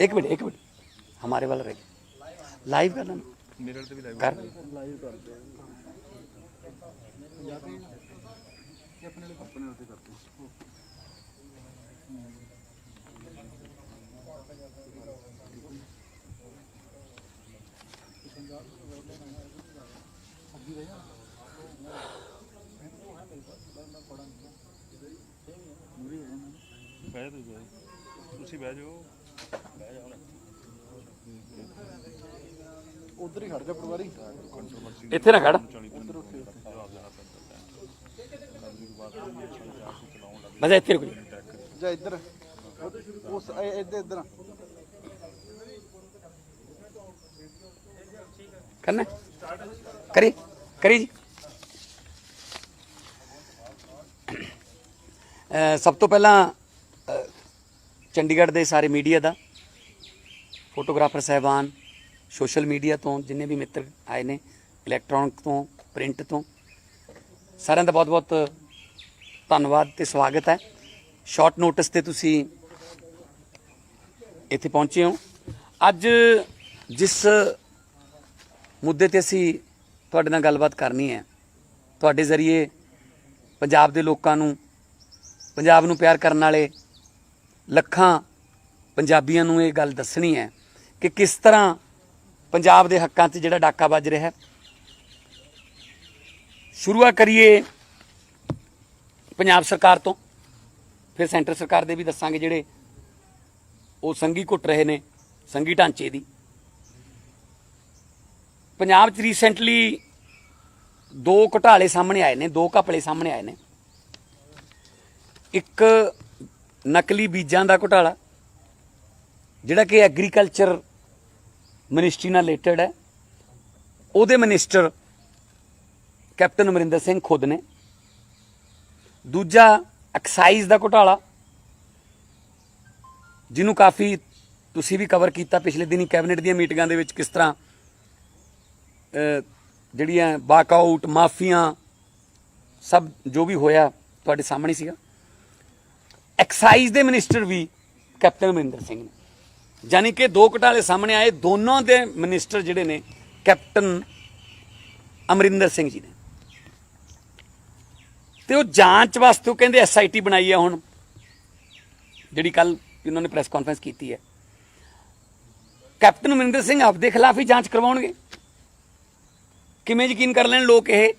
एक मिनट हमारे वाला रह लाइव करना कर उधर ही खड़ जा पटवारी इत्थे ना खड़ बस इत्थे रुक जा इधर उस इधर इधर करना करी करी जी सब तो पहला चंडीगढ़ के सारे मीडिया का फोटोग्राफर साहबान सोशल मीडिया तो जिन्हें भी मित्र आए ने इलैक्ट्रॉनिक तो प्रिंट तो सारे का बहुत बहुत धन्यवाद ते स्वागत है। शॉर्ट नोटिस ते तुसी इत्थे पहुंचे हो। अज जिस मुद्दे ते असी तुहाडे नाल गलबात करनी है तुहाडे जरिए पंजाब दे लोकां नूं पंजाब नूं प्यार करन वाले लखां पंजाबियां नूं ये गल दसनी है कि किस तरह पंजाब दे हक्कां ते जिहड़ा डाका वज रहा है। शुरुआत करिए पंजाब सरकार तो फिर सेंटर सरकार दे भी दसांगे जिहड़े वो संघी घुट रहे ने संघी ढांचे दी। पंजाब च रीसेंटली दो घोटाले सामने आए ने दो घपले सामने आए ने। एक नकली बीजां दा घोटाला जिहड़ा कि एग्रीकल्चर मिनिस्ट्री नाल रिलेटेड है। उहदे मिनिस्टर कैप्टन अमरिंदर सिंह खुद ने। दूजा एक्साइज का घोटाला जिन्हों काफ़ी तुसी भी कवर किया पिछले दिन कैबिनेट दी मीटिंगां दे विच किस तरह जिहड़ियां वाकआउट माफिया सब जो भी होया तुहाडे सामने सीगा। एक्साइज दे मिनिस्टर भी कैप्टन अमरिंदर सिंह ने, यानी कि दो घोटाले सामने आए। दोनों दे मिनिस्टर जिहड़े ने कैप्टन अमरिंदर सिंह जी ने। तो जांच वास्ते कहते SIT बनाई है हुण जिहड़ी कल इन्होंने प्रेस कॉन्फ्रेंस की है। कैप्टन अमरिंदर सिंह आपके खिलाफ ही जांच करवाउणगे। किवें यकीन कर लैण लोग ये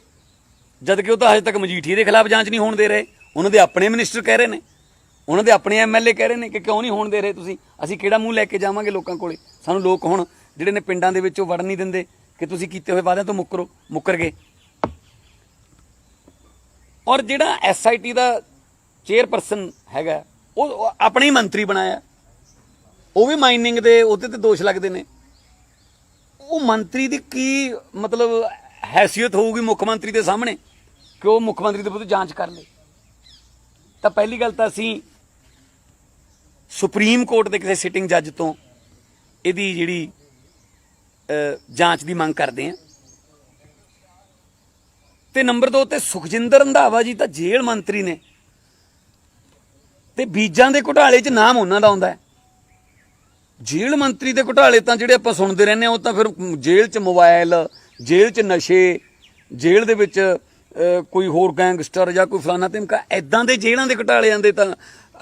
जबकि वो तो अजे तक मजीठीए के खिलाफ जांच नहीं होने दे रहे। उन्होंने अपने मिनिस्टर कह रहे हैं उन्होंने अपने MLA कह रहे हैं कि क्यों नहीं होने दे रहे तुसीं असीं किहड़ा मूँह लैके जावांगे लोकां कोले। सानूं लोक हुण जिहड़े ने पिंडां दे विच वड़न नहीं दिंदे कि तुसीं कीते होए वादिआं तो मुकर गए। और जिहड़ा SIT का चेयरपर्सन हैगा वो अपने ही मंत्री बनाया। वो भी माइनिंग के उहदे ते दोष लगते हैं। वो मंत्री की की मतलब हैसियत होगी मुख्यमंत्री के सामने कि वो मुख्यमंत्री के विरुद्ध जांच कर ले। तो पहली गल तो असीं सुप्रीम कोर्ट के किसी सिटिंग जज तो इहदी जिहड़ी जांच की मंग करते हैं। ते नंबर 2 ते सुखजिंदर रंधावा जी तो जेल मंत्री ने ते बीजां दे घोटाले च नाम उन्हां दा आउंदा है। जेल मंत्री के घोटाले तो जिहड़े आपां सुणदे रहिंदे हां, वो तो फिर जेल च मोबाइल, जेल च नशे, जेल दे विच कोई होर गैंगस्टर या कोई फलाना धिमका इदां दे जेलां दे घोटाले आंदे तां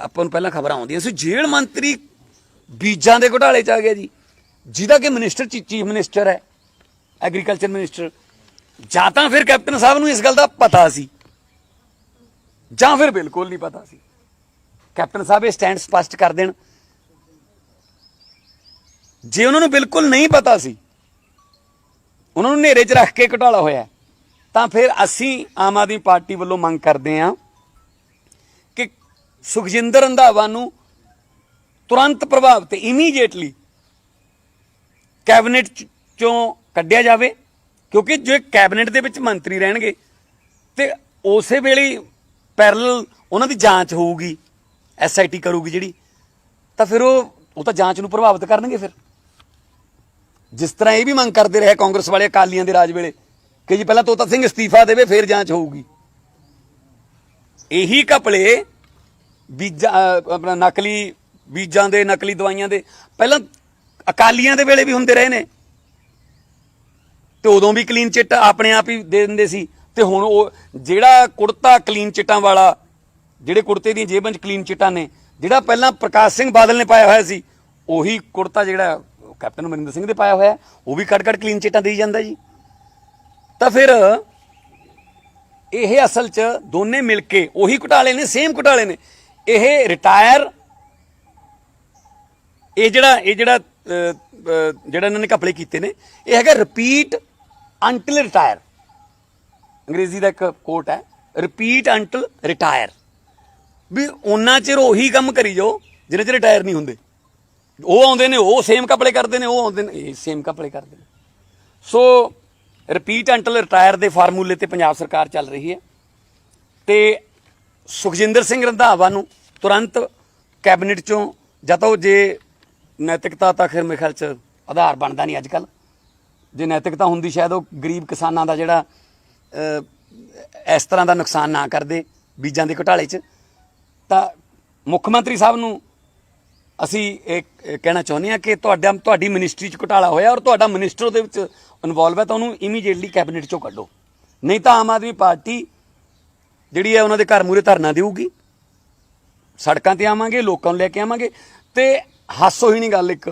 आपां नूं पहलां खबर आउंदियां सी। जेल मंत्री बीजां दे घोटाले च आ गया जी, जिहदा कि मिनिस्टर चीफ मिनिस्टर है एग्रीकल्चर मिनिस्टर। जां तां फिर कैप्टन साहब नूं इस गल दा पता सी जां फिर बिल्कुल नहीं पता सी। कैप्टन साहब ये स्टैंड स्पष्ट कर देण। जे उन्होंने बिल्कुल नहीं पता सी उन्होंने नेरे च रख के घोटाला होया तां फिर असीं आम आदमी पार्टी वालों मंग करते हैं कि सुखजिंदर रंधावा नूं तुरंत प्रभाव ते इमीडिएटली कैबिनेट चों कढ़िया जावे, क्योंकि जो कैबिनेट दे विच मंत्री रहणगे ते उस वेले पैरल उन्हां दी जांच होऊगी, SIT करूगी जिहड़ी, तां फिर वो तो जांच नूं प्रभावित करनगे। फिर जिस तरह ये भी मंग करते रहे कांग्रेस वाले अकालियां दे राज वेले कि जी पहला तोता सिंह इस्तीफा देवे फिर जांच होऊगी। यही घपले बीजा अपना नकली ਬੀਜਾਂ ਦੇ, ਨਕਲੀ ਦਵਾਈਆਂ ਦੇ, ਪਹਿਲਾਂ ਅਕਾਲੀਆਂ ਦੇ ਵੇਲੇ ਵੀ ਹੁੰਦੇ ਰਹੇ ਨੇ ਤੇ ਉਦੋਂ ਵੀ ਕਲੀਨ ਚਿੱਟ ਆਪਣੇ ਆਪ ਹੀ ਦੇ ਦਿੰਦੇ ਸੀ। ਤੇ ਹੁਣ ਉਹ ਜਿਹੜਾ ਕੁੜਤਾ ਕਲੀਨ ਚਿੱਟਾਂ ਵਾਲਾ, ਜਿਹੜੇ ਕੁੜਤੇ ਦੀਆਂ ਜੇਬਾਂ 'ਚ ਕਲੀਨ ਚਿੱਟਾਂ ਨੇ, ਜਿਹੜਾ ਪਹਿਲਾਂ ਪ੍ਰਕਾਸ਼ ਸਿੰਘ ਬਾਦਲ ਨੇ ਪਾਇਆ ਹੋਇਆ ਸੀ, ਉਹੀ ਕੁੜਤਾ ਜਿਹੜਾ ਕੈਪਟਨ ਅਮਰਿੰਦਰ ਸਿੰਘ ਦੇ ਪਾਇਆ ਹੋਇਆ, ਉਹ ਵੀ ਕੱਢ ਕਲੀਨ ਚਿੱਟਾਂ ਦੇਈ ਜਾਂਦਾ ਜੀ। ਤਾਂ ਫਿਰ ਇਹ ਅਸਲ 'ਚ ਦੋਨੇ ਮਿਲ ਕੇ ਉਹੀ ਘੁਟਾਲੇ ਨੇ, ਸੇਮ ਘੁਟਾਲੇ ਨੇ। ਇਹ ਰਿਟਾਇਰ, ਇਹ ਜਿਹੜਾ ਇਹਨਾਂ ਨੇ ਘਪਲੇ ਕੀਤੇ ਨੇ, ਇਹ ਹੈਗਾ ਰਿਪੀਟ ਅੰਟਿਲ ਰਿਟਾਇਰ। ਅੰਗਰੇਜ਼ੀ ਦਾ ਇੱਕ ਕੋਟ ਹੈ, ਰਿਪੀਟ ਅੰਟਿਲ ਰਿਟਾਇਰ, ਵੀ ਉਹਨਾਂ ਚਿਰ ਉਹੀ ਕੰਮ ਕਰੀ ਜਾਓ ਜਿੰਨੇ ਚਿਰ ਰਿਟਾਇਰ ਨਹੀਂ ਹੁੰਦੇ। ਉਹ ਆਉਂਦੇ ਨੇ, ਉਹ ਸੇਮ ਘਪਲੇ ਕਰਦੇ ਨੇ, ਉਹ ਆਉਂਦੇ ਨੇ, ਇਹ ਸੇਮ ਘਪਲੇ ਕਰਦੇ ਨੇ। ਸੋ ਰਿਪੀਟ ਅੰਟਿਲ ਰਿਟਾਇਰ ਦੇ ਫਾਰਮੂਲੇ ਤੇ ਪੰਜਾਬ ਸਰਕਾਰ ਚੱਲ ਰਹੀ ਹੈ ਤੇ ਸੁਖਜਿੰਦਰ ਸਿੰਘ ਰੰਧਾਵਾ ਨੂੰ ਤੁਰੰਤ ਕੈਬਨਿਟ ਚੋਂ, ਜਾਂ ਤਾਂ ਉਹ ਜੇ ਨੈਤਿਕਤਾ ਤਾਂ ਫਿਰ ਮੇਰੇ ਖਿਆਲ 'ਚ ਆਧਾਰ ਬਣਦਾ ਨਹੀਂ ਅੱਜ ਕੱਲ੍ਹ, ਜੇ ਨੈਤਿਕਤਾ ਹੁੰਦੀ ਸ਼ਾਇਦ ਉਹ ਗਰੀਬ ਕਿਸਾਨਾਂ ਦਾ ਜਿਹੜਾ ਇਸ ਤਰ੍ਹਾਂ ਦਾ ਨੁਕਸਾਨ ਨਾ ਕਰਦੇ ਬੀਜਾਂ ਦੇ ਘੁਟਾਲੇ 'ਚ। ਤਾਂ ਮੁੱਖ ਮੰਤਰੀ ਸਾਹਿਬ ਨੂੰ ਅਸੀਂ ਇਹ ਕਹਿਣਾ ਚਾਹੁੰਦੇ ਹਾਂ ਕਿ ਤੁਹਾਡੀ ਮਿਨਿਸਟਰੀ 'ਚ ਘੁਟਾਲਾ ਹੋਇਆ ਔਰ ਤੁਹਾਡਾ ਮਿਨਿਸਟਰ ਉਹਦੇ ਵਿੱਚ ਇਨਵੋਲਵ ਹੈ, ਤਾਂ ਉਹਨੂੰ ਇਮੀਡੀਏਟਲੀ ਕੈਬਨਿਟ 'ਚੋਂ ਕੱਢੋ, ਨਹੀਂ ਤਾਂ ਆਮ ਆਦਮੀ ਪਾਰਟੀ ਜਿਹੜੀ ਹੈ ਉਹਨਾਂ ਦੇ ਘਰ ਮੂਹਰੇ ਧਰਨਾ ਦੇਊਗੀ, ਸੜਕਾਂ 'ਤੇ ਆਵਾਂਗੇ, ਲੋਕਾਂ ਨੂੰ ਲੈ ਕੇ ਆਵਾਂਗੇ। ਤੇ ਹਾਸੋ ਹੀ ਨਹੀਂ ਗੱਲ, ਇੱਕ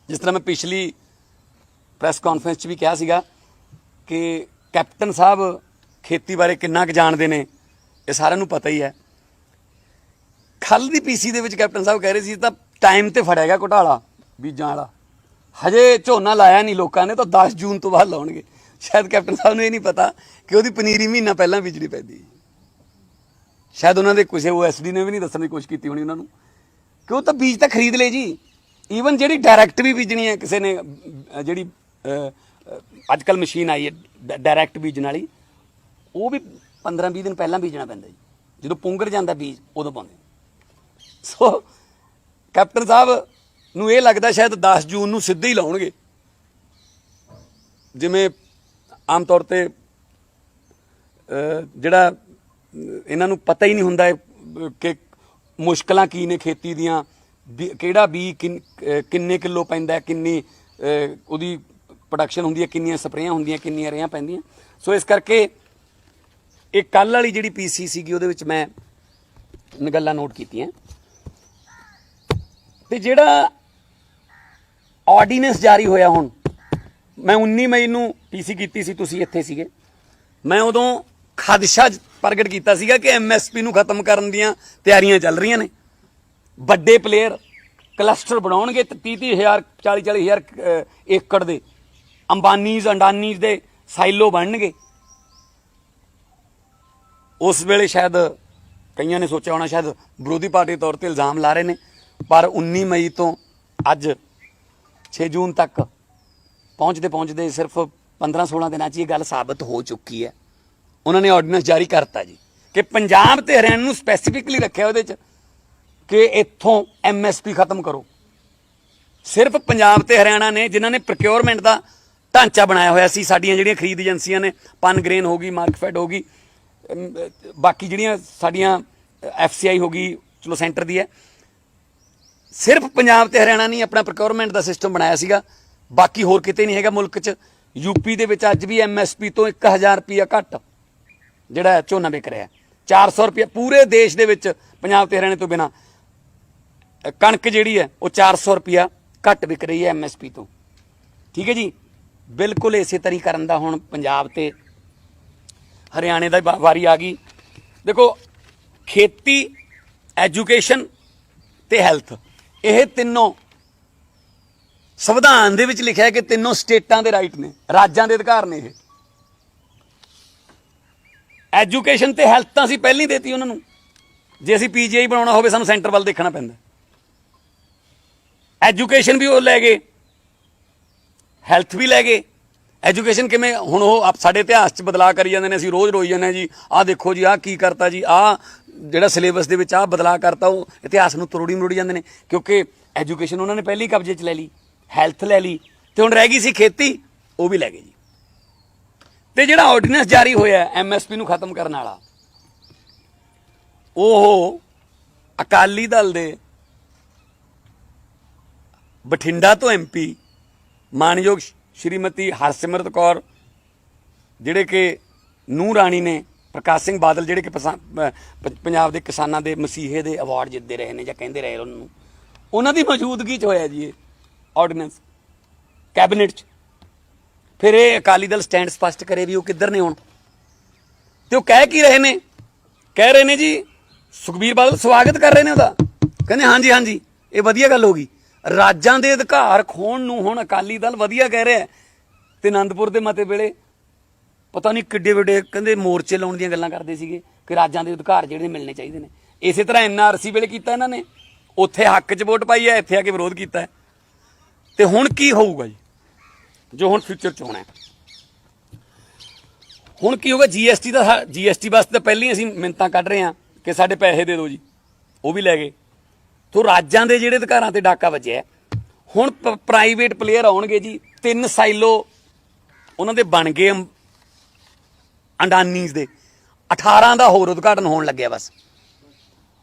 ਜਿਸ ਤਰ੍ਹਾਂ ਮੈਂ ਪਿਛਲੀ ਪ੍ਰੈਸ ਕਾਨਫਰੰਸ 'ਚ ਵੀ ਕਿਹਾ ਸੀਗਾ ਕਿ ਕੈਪਟਨ ਸਾਹਿਬ ਖੇਤੀ ਬਾਰੇ ਕਿੰਨਾ ਕੁ ਜਾਣਦੇ ਨੇ, ਇਹ ਸਾਰਿਆਂ ਨੂੰ ਪਤਾ ਹੀ ਹੈ। ਖੱਲ ਦੀ ਪੀਸੀ ਦੇ ਵਿੱਚ ਕੈਪਟਨ ਸਾਹਿਬ ਕਹਿ ਰਹੇ ਸੀ ਤਾਂ ਟਾਈਮ ਤੇ ਫੜਿਆ ਗਿਆ ਘੁਟਾਲਾ ਬੀਜਾਂ ਵਾਲਾ, ਹਜੇ ਝੋਨਾ ਲਾਇਆ ਨਹੀਂ ਲੋਕਾਂ ਨੇ, ਤਾਂ 10 ਜੂਨ ਤੋਂ ਬਾਅਦ ਲਾਉਣਗੇ। ਸ਼ਾਇਦ ਕੈਪਟਨ ਸਾਹਿਬ ਨੂੰ ਇਹ ਨਹੀਂ ਪਤਾ ਕਿ ਉਹਦੀ ਪਨੀਰੀ ਮਹੀਨਾ ਪਹਿਲਾਂ ਬੀਜਣੀ ਪੈਂਦੀ। ਸ਼ਾਇਦ ਉਹਨਾਂ ਦੇ ਕਿਸੇ OSD ਨੇ ਵੀ ਨਹੀਂ ਦੱਸਣ ਦੀ ਕੋਸ਼ਿਸ਼ ਕੀਤੀ ਹੋਣੀ ਉਹਨਾਂ ਨੂੰ ਕਿ ਉਹ ਤਾਂ ਬੀਜ ਤਾਂ ਖਰੀਦ ਲਏ ਜੀ। ਈਵਨ ਜਿਹੜੀ ਡਾਇਰੈਕਟ ਵੀ ਬੀਜਣੀ ਹੈ ਕਿਸੇ ਨੇ, ਜਿਹੜੀ ਅੱਜ ਕੱਲ੍ਹ ਮਸ਼ੀਨ ਆਈ ਹੈ ਡਾਇਰੈਕਟ ਬੀਜਣ ਵਾਲੀ, ਉਹ ਵੀ 15-20 ਦਿਨ ਪਹਿਲਾਂ ਬੀਜਣਾ ਪੈਂਦਾ ਜੀ। ਜਦੋਂ ਪੁੰਗਰ ਜਾਂਦਾ ਬੀਜ ਉਦੋਂ ਪਾਉਂਦੇ। ਸੋ ਕੈਪਟਨ ਸਾਹਿਬ ਨੂੰ ਇਹ ਲੱਗਦਾ ਸ਼ਾਇਦ 10 ਜੂਨ ਨੂੰ ਸਿੱਧੇ ਹੀ ਲਾਉਣਗੇ, ਜਿਵੇਂ ਆਮ ਤੌਰ ਤੇ ਜਿਹੜਾ ਇਹਨਾਂ ਨੂੰ ਪਤਾ ਹੀ ਨਹੀਂ ਹੁੰਦਾ ਕਿ ਮੁਸ਼ਕਲਾਂ ਕੀ ਨੇ ਖੇਤੀ ਦੀਆਂ, ਕਿਹੜਾ ਬੀ ਕਿੰਨੇ ਕਿਲੋ ਪੈਂਦਾ, ਕਿੰਨੀ ਉਹਦੀ ਪ੍ਰੋਡਕਸ਼ਨ ਹੁੰਦੀ ਹੈ, ਕਿੰਨੀਆਂ ਸਪਰੇਆਂ ਹੁੰਦੀਆਂ, ਕਿੰਨੀਆਂ ਰੇਹਾਂ ਪੈਂਦੀਆਂ। ਸੋ ਇਸ ਕਰਕੇ ਇਹ ਕੱਲ੍ਹ ਵਾਲੀ ਜਿਹੜੀ PC ਸੀਗੀ ਉਹਦੇ ਵਿੱਚ ਮੈਂ ਗੱਲਾਂ ਨੋਟ ਕੀਤੀਆਂ। ਤੇ ਜਿਹੜਾ ਆਰਡੀਨੈਂਸ ਜਾਰੀ ਹੋਇਆ ਹੁਣ, ਮੈਂ 19 ਮਈ ਨੂੰ PC ਕੀਤੀ ਸੀ, ਤੁਸੀਂ ਇੱਥੇ ਸੀਗੇ। ਮੈਂ ਉਦੋਂ ਖਦਸ਼ਾ ਪ੍ਰਗਟ ਕੀਤਾ ਸੀਗਾ ਕਿ MSP ਨੂੰ ਖਤਮ ਕਰਨ ਦੀਆਂ ਤਿਆਰੀਆਂ ਚੱਲ ਰਹੀਆਂ ਨੇ। ਵੱਡੇ ਪਲੇਅਰ ਕਲਸਟਰ ਬਣਾਉਣਗੇ 30-30,000 40-40,000 ਏਕੜ ਦੇ, ਅੰਬਾਨੀਜ਼ ਅੰਡਾਨੀਜ਼ ਦੇ ਸਾਈਲੋ ਬਣਨਗੇ। ਉਸ ਵੇਲੇ ਸ਼ਾਇਦ ਕਈਆਂ ਨੇ ਸੋਚਿਆ ਹੋਣਾ, ਸ਼ਾਇਦ ਵਿਰੋਧੀ ਪਾਰਟੀ ਤੌਰ ਤੇ ਇਲਜ਼ਾਮ ਲਾ ਰਹੇ ਨੇ, ਪਰ 19 ਮਈ ਤੋਂ ਅੱਜ 6 ਜੂਨ ਤੱਕ ਪਹੁੰਚਦੇ ਸਿਰਫ 15-16 ਦਿਨਾਂ 'ਚ ਇਹ ਗੱਲ ਸਾਬਤ ਹੋ ਚੁੱਕੀ ਹੈ। ਉਹਨਾਂ ਨੇ ਆਰਡੀਨੈਂਸ ਜਾਰੀ ਕਰਤਾ ਜੀ ਕਿ ਪੰਜਾਬ ਤੇ ਹਰਿਆਣਾ ਨੂੰ ਸਪੈਸੀਫਿਕਲੀ ਰੱਖਿਆ ਉਹਦੇ 'ਚ ਕਿ ਇੱਥੋਂ MSP ਖਤਮ ਕਰੋ। ਸਿਰਫ ਪੰਜਾਬ ਤੇ ਹਰਿਆਣਾ ਨੇ ਜਿਨ੍ਹਾਂ ਨੇ ਪ੍ਰੋਕਿਉਰਮੈਂਟ ਦਾ ਢਾਂਚਾ ਬਣਾਇਆ ਹੋਇਆ ਸੀ, ਸਾਡੀਆਂ ਜਿਹੜੀਆਂ ਖਰੀਦ ਏਜੰਸੀਆਂ ਨੇ, ਪਨਗ੍ਰੇਨ ਹੋ ਗਈ, ਮਾਰਕਫੈਡ ਹੋ ਗਈ, ਬਾਕੀ ਜਿਹੜੀਆਂ ਸਾਡੀਆਂ FCI ਹੋ ਗਈ, ਚਲੋ ਸੈਂਟਰ ਦੀ ਹੈ, ਸਿਰਫ ਪੰਜਾਬ ਤੇ ਹਰਿਆਣਾ ਨੇ ਆਪਣਾ ਪ੍ਰੋਕਿਉਰਮੈਂਟ ਦਾ ਸਿਸਟਮ ਬਣਾਇਆ ਸੀਗਾ, ਬਾਕੀ ਹੋਰ ਕਿਤੇ ਨਹੀਂ ਹੈਗਾ ਮੁਲਕ 'ਚ। UP ਦੇ ਵਿੱਚ ਅੱਜ ਵੀ MSP ਤੋਂ 1000 ਰੁਪਇਆ ਘੱਟ ਜਿਹੜਾ ਝੋਨਾ ਵਿਕ ਰਿਹਾ, 400 ਰੁਪਇਆ ਪੂਰੇ ਦੇਸ਼ ਦੇ ਵਿੱਚ ਪੰਜਾਬ ਤੇ ਹਰਿਆਣੇ ਤੋਂ ਬਿਨਾਂ ਕਣਕ ਜਿਹੜੀ ਹੈ ਉਹ 400 ਰੁਪਇਆ ਘੱਟ ਵਿਕ ਰਹੀ ਹੈ MSP ਤੋਂ। ਠੀਕ ਹੈ ਜੀ, ਬਿਲਕੁਲ ਇਸੇ ਤਰ੍ਹਾਂ ਕਰਨ ਦਾ ਹੁਣ ਪੰਜਾਬ ਤੇ ਹਰਿਆਣੇ ਦਾ ਵਾਰੀ ਆ ਗਈ। ਦੇਖੋ, ਖੇਤੀ, ਐਜੂਕੇਸ਼ਨ ਤੇ ਹੈਲਥ, ਇਹ ਤਿੰਨੋਂ ਸੰਵਿਧਾਨ ਦੇ ਵਿੱਚ ਲਿਖਿਆ ਕਿ ਤਿੰਨੋਂ ਸਟੇਟਾਂ ਦੇ ਰਾਈਟ ਨੇ, ਰਾਜਾਂ ਦੇ ਅਧਿਕਾਰ ਨੇ। ਇਹ ਐਜੂਕੇਸ਼ਨ ਤੇ ਹੈਲਥ ਤਾਂ ਅਸੀਂ ਪਹਿਲਾਂ ਹੀ ਦੇਤੀ ਉਹਨਾਂ ਨੂੰ। ਜੇ ਅਸੀਂ PGI ਬਣਾਉਣਾ ਹੋਵੇ ਸਾਨੂੰ ਸੈਂਟਰ ਵੱਲ ਦੇਖਣਾ ਪੈਂਦਾ। ਐਜੂਕੇਸ਼ਨ ਵੀ ਉਹ ਲੈ ਗਏ, ਹੈਲਥ ਵੀ ਲੈ ਗਏ। ਐਜੂਕੇਸ਼ਨ ਕਿਵੇਂ, ਹੁਣ ਉਹ ਸਾਡੇ ਇਤਿਹਾਸ 'ਚ ਬਦਲਾਅ ਕਰੀ ਜਾਂਦੇ ਨੇ, ਅਸੀਂ ਰੋਜ਼ ਰੋਈ ਜਾਂਦੇ ਹਾਂ ਜੀ, ਆਹ ਦੇਖੋ ਜੀ ਆਹ ਕੀ ਕਰਤਾ ਜੀ, ਆਹ ਜਿਹੜਾ ਸਿਲੇਬਸ ਦੇ ਵਿੱਚ ਆਹ ਬਦਲਾਅ ਕਰਤਾ, ਉਹ ਇਤਿਹਾਸ ਨੂੰ ਤਰੋੜੀ ਮਰੋੜੀ ਜਾਂਦੇ ਨੇ, ਕਿਉਂਕਿ ਐਜੂਕੇਸ਼ਨ ਉਹਨਾਂ ਨੇ ਪਹਿਲਾਂ ਹੀ ਕਬਜ਼ੇ 'ਚ ਲੈ ਲਈ, ਹੈਲਥ ਲੈ ਲਈ, ਤੇ ਹੁਣ ਰਹਿ ਗਈ ਸੀ ਖੇਤੀ, ਉਹ ਵੀ ਲੈ ਗਏ ਜੀ। ਤੇ ਜਿਹੜਾ ਆਰਡੀਨੈਂਸ ਜਾਰੀ ਹੋਇਆ MSP ਨੂੰ ਖਤਮ ਕਰਨ ਵਾਲਾ, ਉਹ ਅਕਾਲੀ ਦਲ ਦੇ ਬਠਿੰਡਾ ਤੋਂ MP ਮਾਨਯੋਗ ਸ਼੍ਰੀਮਤੀ ਹਰਸਿਮਰਤ ਕੌਰ ਜਿਹੜੇ ਕਿ ਨੂੰਹ ਰਾਣੀ ਨੇ, ਪ੍ਰਕਾਸ਼ ਸਿੰਘ ਬਾਦਲ ਜਿਹੜੇ ਕਿ ਪੰਜਾਬ ਦੇ ਕਿਸਾਨਾਂ ਦੇ ਮਸੀਹੇ ਦੇ ਅਵਾਰਡ ਜਿੱਤਦੇ ਰਹੇ ਨੇ ਜਾਂ ਕਹਿੰਦੇ ਰਹੇ ਉਹਨਾਂ ਨੂੰ, ਉਹਨਾਂ ਦੀ ਮੌਜੂਦਗੀ 'ਚ ਹੋਇਆ ਜੀ ਇਹ ਆਰਡੀਨੈਂਸ ਕੈਬਨਿਟ 'ਚ। ਫਿਰ ਇਹ ਅਕਾਲੀ ਦਲ ਸਟੈਂਡ ਸਪਸ਼ਟ ਕਰੇ ਵੀ ਉਹ ਕਿੱਧਰ ਨੇ ਹੁਣ। ਤੇ ਉਹ ਕਹਿ ਕੀ ਰਹੇ ਨੇ? ਕਹਿ ਰਹੇ ਨੇ ਜੀ ਸੁਖਬੀਰ ਬਾਦਲ ਸਵਾਗਤ ਕਰ ਰਹੇ ਨੇ ਉਹਦਾ, ਕਹਿੰਦੇ ਹਾਂਜੀ ਹਾਂਜੀ ਇਹ ਵਧੀਆ ਗੱਲ ਹੋ ਗਈ। ਰਾਜਾਂ ਦੇ ਅਧਿਕਾਰ ਖੋਣ ਨੂੰ ਹੁਣ ਅਕਾਲੀ ਦਲ ਵਧੀਆ ਕਹਿ ਰਿਹਾ। ਤੇ ਆਨੰਦਪੁਰ ਦੇ ਮਤੇ ਵੇਲੇ ਪਤਾ ਨਹੀਂ ਕਿੱਡੇ ਵੱਡੇ ਕਹਿੰਦੇ ਮੋਰਚੇ ਲਾਉਣ ਦੀਆਂ ਗੱਲਾਂ ਕਰਦੇ ਸੀਗੇ ਕਿ ਰਾਜਾਂ ਦੇ ਅਧਿਕਾਰ ਜਿਹੜੇ ਮਿਲਣੇ ਚਾਹੀਦੇ ਨੇ। ਇਸੇ ਤਰ੍ਹਾਂ NRC ਵੇਲੇ ਕੀਤਾ ਇਹਨਾਂ ਨੇ, ਉੱਥੇ ਹੱਕ 'ਚ ਵੋਟ ਪਾਈ ਹੈ, ਇੱਥੇ ਆ ਕੇ ਵਿਰੋਧ ਕੀਤਾ ਹੈ। ਤੇ ਹੁਣ ਕੀ ਹੋਊਗਾ ਜੀ ਜੋ ਹੁਣ ਫਿਊਚਰ 'ਚ ਹੋਣਾ? ਹੁਣ ਕੀ ਹੋਗਾ? GST ਵਾਸਤੇ ਤਾਂ ਪਹਿਲਾਂ ਹੀ ਅਸੀਂ ਮਿੰਨਤਾਂ ਕੱਢ ਰਹੇ ਹਾਂ ਕਿ ਸਾਡੇ ਪੈਸੇ ਦੇ ਦਿਓ ਜੀ, ਉਹ ਵੀ ਲੈ ਗਏ। ਤੋ ਰਾਜਾਂ ਦੇ ਜਿਹੜੇ ਅਧਿਕਾਰਾਂ ਤੇ ਡਾਕਾ ਵੱਜਿਆ। ਹੁਣ ਪ੍ਰਾਈਵੇਟ ਪਲੇਅਰ ਆਉਣਗੇ ਜੀ, 3 ਸਾਈਲੋ ਉਹਨਾਂ ਦੇ ਬਣ ਗਏ ਅੰਡਾਨੀਜ਼ ਦੇ, 18 ਦਾ ਹੋਰ ਉਦਘਾਟਨ ਹੋਣ ਲੱਗਿਆ। ਬਸ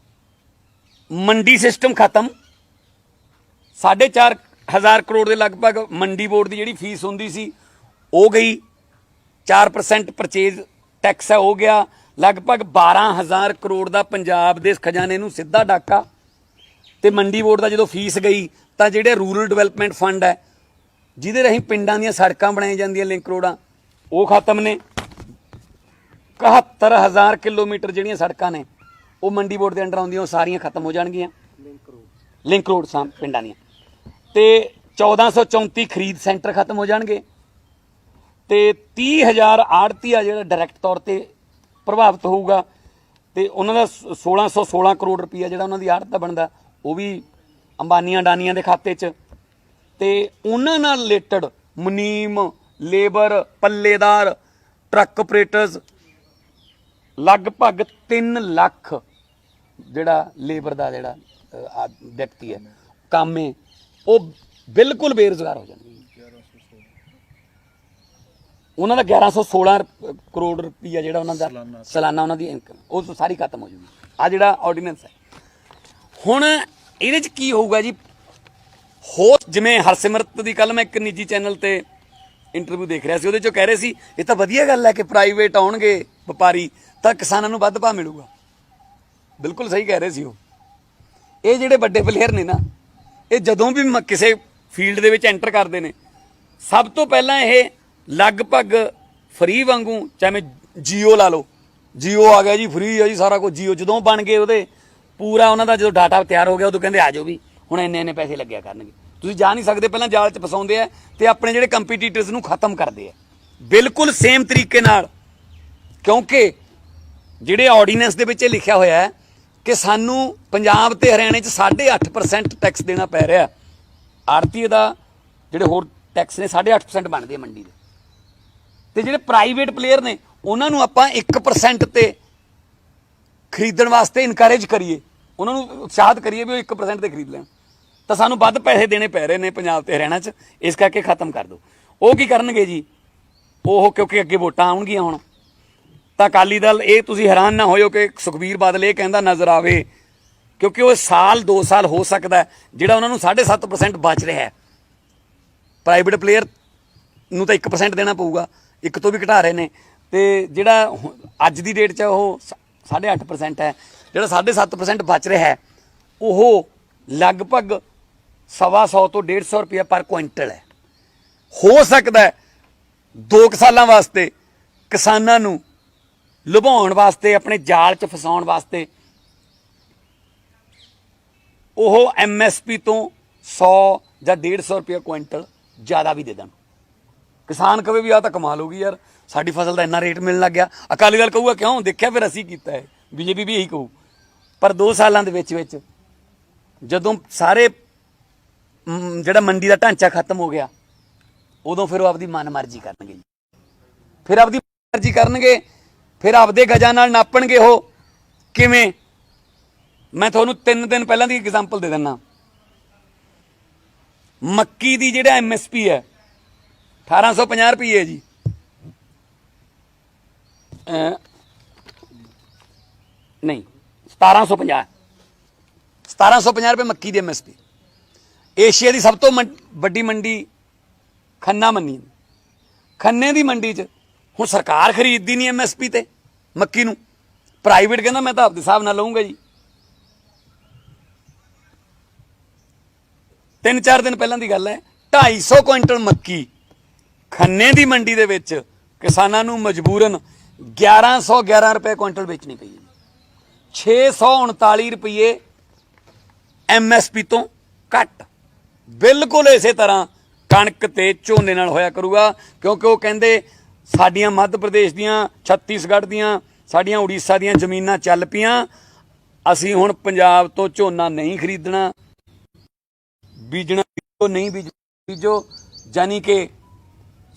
ਮੰਡੀ ਸਿਸਟਮ ਖਤਮ। 4,500 ਕਰੋੜ ਦੇ ਲਗਭਗ ਮੰਡੀ ਬੋਰਡ ਦੀ ਜਿਹੜੀ ਫੀਸ ਹੁੰਦੀ ਸੀ ਉਹ ਗਈ। 4% ਪਰਚੇਜ਼ ਟੈਕਸ ਹੈ ਹੋ ਗਿਆ। ਲਗਭਗ 12,000 ਕਰੋੜ ਦਾ ਪੰਜਾਬ ਦੇ ਖਜ਼ਾਨੇ ਨੂੰ ਸਿੱਧਾ ਡਾਕਾ। ਤੇ ਮੰਡੀ ਬੋਰਡ ਦਾ ਜਦੋਂ ਫੀਸ ਗਈ ਤਾਂ ਜਿਹੜੇ ਰੂਰਲ ਡਿਵੈਲਪਮੈਂਟ ਫੰਡ ਹੈ ਜਿਹਦੇ ਰਾਹੀਂ ਪਿੰਡਾਂ ਦੀਆਂ ਸੜਕਾਂ ਬਣਾਈਆਂ ਜਾਂਦੀਆਂ ਲਿੰਕ ਰੋਡਾਂ, ਉਹ ਖਤਮ ਨੇ। 71,000 ਕਿਲੋਮੀਟਰ ਜਿਹੜੀਆਂ ਸੜਕਾਂ ਨੇ ਉਹ ਮੰਡੀ ਬੋਰਡ ਦੇ ਅੰਡਰ ਆਉਂਦੀਆਂ, ਉਹ ਸਾਰੀਆਂ ਖਤਮ ਹੋ ਜਾਣਗੀਆਂ ਲਿੰਕ ਰੋਡ ਪਿੰਡਾਂ ਦੀਆਂ। ਤੇ 1434 ਖਰੀਦ ਸੈਂਟਰ ਖਤਮ ਹੋ ਜਾਣਗੇ। ਤੇ 30,000 ਆੜਤੀ ਆ ਜਿਹੜਾ ਡਾਇਰੈਕਟ ਤੌਰ ਤੇ ਪ੍ਰਭਾਵਿਤ ਹੋਊਗਾ। ਤੇ ਉਹਨਾਂ ਦਾ 1616 ਕਰੋੜ ਰੁਪਈਆ ਜਿਹੜਾ ਉਹਨਾਂ ਦੀ ਆੜਤ ਦਾ ਬਣਦਾ ਉਹ ਵੀ ਅੰਬਾਨੀਆਂ ਅਡਾਨੀਆਂ ਦੇ ਖਾਤੇ 'ਚ। ਤੇ ਉਹਨਾਂ ਨਾਲ ਰਿਲੇਟਡ ਮੁਨੀਮ, ਲੇਬਰ, ਪੱਲੇਦਾਰ, ਟਰੱਕ ਆਪਰੇਟਰਸ, ਲਗਭਗ 3 ਲੱਖ ਜਿਹੜਾ ਲੇਬਰ ਦਾ ਜਿਹੜਾ ਵਿਅਕਤੀ ਹੈ ਕਾਮੇ, ਉਹ ਬਿਲਕੁਲ ਬੇਰੁਜ਼ਗਾਰ ਹੋ ਜਾਣਗੇ। ਉਹਨਾਂ ਦਾ 1116 ਕਰੋੜ ਰੁਪਈਆ ਜਿਹੜਾ ਉਹਨਾਂ ਦਾ ਸਾਲਾਨਾ ਉਹਨਾਂ ਦੀ ਇਨਕਮ, ਉਹ ਸਾਰੀ ਖਤਮ ਹੋ ਜੂਗੀ। ਆ ਜਿਹੜਾ ਆਰਡੀਨੈਂਸ ਹੈ ਹੁਣ ਇਹਦੇ 'ਚ ਕੀ ਹੋਊਗਾ ਜੀ? ਹੋਰ ਜਿਵੇਂ ਹਰਸਿਮਰਤ ਦੀ ਕੱਲ ਮੈਂ ਇੱਕ ਨਿੱਜੀ ਚੈਨਲ ਤੇ ਇੰਟਰਵਿਊ ਦੇਖ ਰਿਹਾ ਸੀ, ਉਹਦੇ 'ਚੋਂ ਕਹਿ ਰਹੇ ਸੀ ਇਹ ਤਾਂ ਵਧੀਆ ਗੱਲ ਹੈ ਕਿ ਪ੍ਰਾਈਵੇਟ ਆਉਣਗੇ ਵਪਾਰੀ ਤਾਂ ਕਿਸਾਨਾਂ ਨੂੰ ਵੱਧ ਭਾਅ ਮਿਲੂਗਾ। ਬਿਲਕੁਲ ਸਹੀ ਕਹਿ ਰਹੇ ਸੀ ਉਹ। ਇਹ ਜਿਹੜੇ ਵੱਡੇ ਪਲੇਅਰ ਨੇ ਨਾ, ਇਹ ਜਦੋਂ ਵੀ ਕਿਸੇ ਫੀਲਡ ਦੇ ਵਿੱਚ ਐਂਟਰ ਕਰਦੇ ਨੇ, ਸਭ ਤੋਂ ਪਹਿਲਾਂ ਇਹ ਲਗਭਗ ਫਰੀ ਵਾਂਗੂ, ਚਾਹੇ ਜੀਓ ਲਾ ਲਓ, ਜੀਓ ਆ ਗਿਆ ਜੀ, ਫਰੀ ਆ ਜੀ ਸਾਰਾ ਕੁਝ ਜੀਓ। ਜਦੋਂ ਬਣ ਗਏ ਉਹਦੇ ਪੂਰਾ ਉਹਨਾਂ ਦਾ ਜਦੋਂ ਡਾਟਾ ਤਿਆਰ ਹੋ ਗਿਆ ਉਦੋਂ ਕਹਿੰਦੇ ਆ ਜਾਓ ਵੀ ਹੁਣ ਇੰਨੇ ਪੈਸੇ ਲੱਗਿਆ ਕਰਨਗੇ। ਤੁਸੀਂ ਜਾ ਨਹੀਂ ਸਕਦੇ, ਪਹਿਲਾਂ ਜਾਲ 'ਚ ਫਸਾਉਂਦੇ ਆ ਤੇ ਆਪਣੇ ਜਿਹੜੇ ਕੰਪੀਟੀਟਰਸ ਨੂੰ ਖਤਮ ਕਰਦੇ ਆ। ਬਿਲਕੁਲ ਸੇਮ ਤਰੀਕੇ ਨਾਲ, ਕਿਉਂਕਿ ਜਿਹੜੇ ਆਰਡੀਨੈਂਸ ਦੇ ਵਿੱਚ ਇਹ ਲਿਖਿਆ ਹੋਇਆ ਹੈ ਕਿ ਸਾਨੂੰ ਪੰਜਾਬ ਤੇ ਹਰਿਆਣੇ 'ਚ 8.5% ਟੈਕਸ ਦੇਣਾ ਪੈ ਰਿਹਾ। ਆੜਤੀਏ ਦਾ ਜਿਹੜੇ ਹੋਰ ਟੈਕਸ ਨੇ 8.5% ਬਣਦੇ ਆ ਮੰਡੀ ਦੇ। ਤੇ ਜਿਹੜੇ ਪ੍ਰਾਈਵੇਟ ਪਲੇਅਰ ਨੇ ਉਹਨਾਂ ਨੂੰ ਆਪਾਂ 1% ਤੇ ਖਰੀਦਣ ਵਾਸਤੇ ਇਨਕਰੇਜ ਕਰੀਏ, ਉਹਨਾਂ ਨੂੰ ਉਤਸ਼ਾਹਿਤ ਕਰੀਏ ਵੀ ਉਹ 1% ਤੇ ਖਰੀਦ ਲੈਣ, ਤਾਂ ਸਾਨੂੰ ਵੱਧ ਪੈਸੇ ਦੇਣੇ ਪੈ ਰਹੇ ਨੇ ਪੰਜਾਬ ਤੇ ਹਰਿਆਣਾ 'ਚ। ਇਸ ਕਰਕੇ ਖਤਮ ਕਰ ਦਿਓ। ਉਹ ਕੀ ਕਰਨਗੇ ਜੀ? ਉਹ ਕਿਉਂਕਿ ਅੱਗੇ ਵੋਟਾਂ ਆਉਣਗੀਆਂ ਹੁਣ, ਤਾਂ ਅਕਾਲੀ ਦਲ, ਇਹ ਤੁਸੀਂ ਹੈਰਾਨ ਨਾ ਹੋਇਓ ਕਿ ਸੁਖਬੀਰ ਬਾਦਲ ਇਹ ਕਹਿੰਦਾ ਨਜ਼ਰ ਆਵੇ, ਕਿਉਂਕਿ ਉਹ ਸਾਲ 2 ਸਾਲ ਹੋ ਸਕਦਾ ਜਿਹੜਾ ਉਹਨਾਂ ਨੂੰ 7.5% ਬਚ ਰਿਹਾ ਹੈ। ਪ੍ਰਾਈਵੇਟ ਪਲੇਅਰ ਨੂੰ ਤਾਂ 1% ਦੇਣਾ ਪਊਗਾ, 1 ਤੋਂ ਵੀ ਘਟਾ ਰਹੇ ਨੇ। ਤੇ ਜਿਹੜਾ ਅੱਜ ਦੀ ਡੇਟ 'ਚ ਉਹ 8.5% ਹੈ, ਜਿਹੜਾ 7.5% ਬਚ ਰਿਹਾ ਹੈ ਉਹ ਲਗਭਗ 125 ਤੋਂ 150 ਰੁਪਇਆ ਪਰ ਕੁਇੰਟਲ ਹੈ। ਹੋ ਸਕਦਾ 2 ਸਾਲਾਂ ਵਾਸਤੇ ਕਿਸਾਨਾਂ ਨੂੰ ਲੁਭਾਉਣ ਵਾਸਤੇ, ਆਪਣੇ ਜਾਲ 'ਚ ਫਸਾਉਣ ਵਾਸਤੇ ਉਹ MSP ਤੋਂ 100 ਜਾਂ 150 ਰੁਪਇਆ ਕੁਇੰਟਲ ਜ਼ਿਆਦਾ ਵੀ ਦੇ ਦੇਣ। ਕਿਸਾਨ ਕਵੇ ਵੀ ਆਹ ਤਾਂ ਕਮਾਲ ਹੋ ਗਈ ਯਾਰ, ਸਾਡੀ ਫਸਲ ਦਾ ਇੰਨਾ ਰੇਟ ਮਿਲਣ ਲੱਗ ਗਿਆ। ਅਕਾਲੀ ਦਲ ਕਹੂਗਾ ਕਿਉਂ, ਦੇਖਿਆ ਫਿਰ ਅਸੀਂ ਕੀਤਾ ਹੈ। BJP ਵੀ ਇਹੀ ਕਹੂ। ਪਰ 2 ਸਾਲਾਂ ਦੇ ਵਿੱਚ ਜਦੋਂ ਸਾਰੇ ਜਿਹੜਾ ਮੰਡੀ ਦਾ ਢਾਂਚਾ ਖਤਮ ਹੋ ਗਿਆ, ਉਦੋਂ ਫਿਰ ਉਹ ਆਪਦੀ ਮਨਮਰਜ਼ੀ ਕਰਨਗੇ। ਫਿਰ ਆਪਦੀ ਮਰਜ਼ੀ ਕਰਨਗੇ, ਫਿਰ ਆਪਦੇ ਗਜਾਂ ਨਾਲ ਨਾਪਣਗੇ। ਉਹ ਕਿਵੇਂ? ਮੈਂ ਤੁਹਾਨੂੰ 3 ਦਿਨ ਪਹਿਲਾਂ ਦੀ ਐਗਜ਼ਾਮਪਲ ਦੇ ਦਿੰਦਾ। ਮੱਕੀ ਦੀ ਜਿਹੜਾ MSP ਹੈ 1850 ਰੁਪਏ ਜੀ, ਨਹੀਂ 1750 ਰੁਪਏ ਮੱਕੀ ਦੀ MSP। ਏਸ਼ੀਆ ਦੀ ਸਭ ਤੋਂ ਵੱਡੀ ਮੰਡੀ ਖੰਨਾ ਮੰਨੀ। ਖੰਨੇ ਦੀ ਮੰਡੀ 'ਚ ਹੁਣ ਸਰਕਾਰ ਖਰੀਦਦੀ ਨਹੀਂ MSP ਤੇ ਮੱਕੀ ਨੂੰ, ਪ੍ਰਾਈਵੇਟ ਕਹਿੰਦਾ ਮੈਂ ਤਾਂ ਆਪਦੇ ਹਿਸਾਬ ਨਾਲ ਲਊਂਗਾ ਜੀ। 3-4 ਦਿਨ ਪਹਿਲਾਂ ਦੀ ਗੱਲ ਹੈ, 250 ਕੁਇੰਟਲ ਮੱਕੀ ਖੰਨੇ ਦੀ ਮੰਡੀ ਦੇ ਵਿੱਚ ਕਿਸਾਨਾਂ ਨੂੰ ਮਜਬੂਰਨ 1111 ਰੁਪਏ ਕੁਇੰਟਲ ਵੇਚਣੀ ਪਈ ਹੈ। 639 ਰੁਪਏ MSP ਤੋਂ ਘੱਟ। ਬਿਲਕੁਲ ਇਸੇ ਤਰ੍ਹਾਂ ਕਣਕ ਤੇ ਝੋਨੇ ਨਾਲ ਹੋਇਆ ਕਰੂਗਾ, ਕਿਉਂਕਿ ਉਹ ਕਹਿੰਦੇ ਸਾਡੀਆਂ ਮੱਧ ਪ੍ਰਦੇਸ਼ ਦੀਆਂ, ਛੱਤੀਸਗੜ੍ਹ ਦੀਆਂ, ਸਾਡੀਆਂ ਉੜੀਸਾ ਦੀਆਂ ਜ਼ਮੀਨਾਂ ਚੱਲ ਪਈਆਂ, ਅਸੀਂ ਹੁਣ ਪੰਜਾਬ ਤੋਂ ਝੋਨਾ ਨਹੀਂ ਖਰੀਦਣਾ, ਬੀਜਣਾ ਨਹੀਂ ਬੀਜੋ, ਜਾਨੀ ਕਿ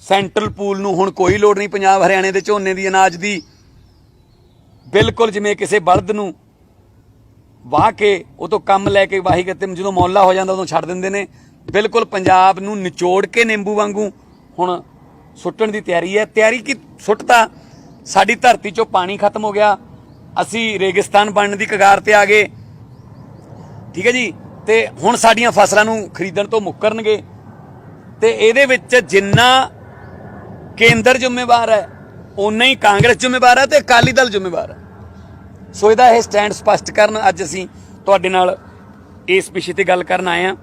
ਸੈਂਟਰਲ ਪੂਲ ਨੂੰ ਹੁਣ ਕੋਈ ਲੋੜ ਨਹੀਂ ਪੰਜਾਬ ਹਰਿਆਣੇ ਦੇ ਝੋਨੇ ਦੀ, ਅਨਾਜ ਦੀ। ਬਿਲਕੁਲ ਜਿਵੇਂ ਕਿਸੇ ਬਲਦ ਨੂੰ ਵਾਹ ਕੇ ਉਹ ਤੋਂ ਕੰਮ ਲੈ ਕੇ ਵਾਹੀ ਕਰਤੇ, ਜਦੋਂ ਮੌਲਾ ਹੋ ਜਾਂਦਾ ਉਦੋਂ ਛੱਡ ਦਿੰਦੇ ਨੇ। ਬਿਲਕੁਲ ਪੰਜਾਬ ਨੂੰ ਨਿਚੋੜ ਕੇ ਨਿੰਬੂ ਵਾਂਗੂ ਹੁਣ ਸੁੱਟਣ ਦੀ ਤਿਆਰੀ ਹੈ। ਤਿਆਰੀ ਕੀ ਸੁੱਟਤਾ, ਸਾਡੀ ਧਰਤੀ 'ਚੋਂ ਪਾਣੀ ਖਤਮ ਹੋ ਗਿਆ, ਅਸੀਂ ਰੇਗਿਸਤਾਨ ਬਣਨ ਦੀ ਕਗਾਰ ਤੇ ਆ ਗਏ, ਠੀਕ ਹੈ ਜੀ। ਤੇ ਹੁਣ ਸਾਡੀਆਂ ਫਸਲਾਂ ਨੂੰ ਖਰੀਦਣ ਤੋਂ ਮੁੱਕਰਨਗੇ। ਤੇ ਇਹਦੇ ਵਿੱਚ ਜਿੰਨਾ ਕੇਂਦਰ ਜ਼ਿੰਮੇਵਾਰ ਹੈ ਓਨਾ ਹੀ ਕਾਂਗਰਸ ਜ਼ਿੰਮੇਵਾਰ ਹੈ ਤੇ ਅਕਾਲੀ ਦਲ ਜ਼ਿੰਮੇਵਾਰ ਹੈ। ਸੋ ਇਹਦਾ ਇਹ ਸਟੈਂਡ ਸਪਸ਼ਟ ਕਰਨ ਅੱਜ ਅਸੀਂ ਤੁਹਾਡੇ ਨਾਲ ਇਸ ਵਿਸ਼ੇ ਤੇ ਗੱਲ ਕਰਨ ਆਏ ਹਾਂ।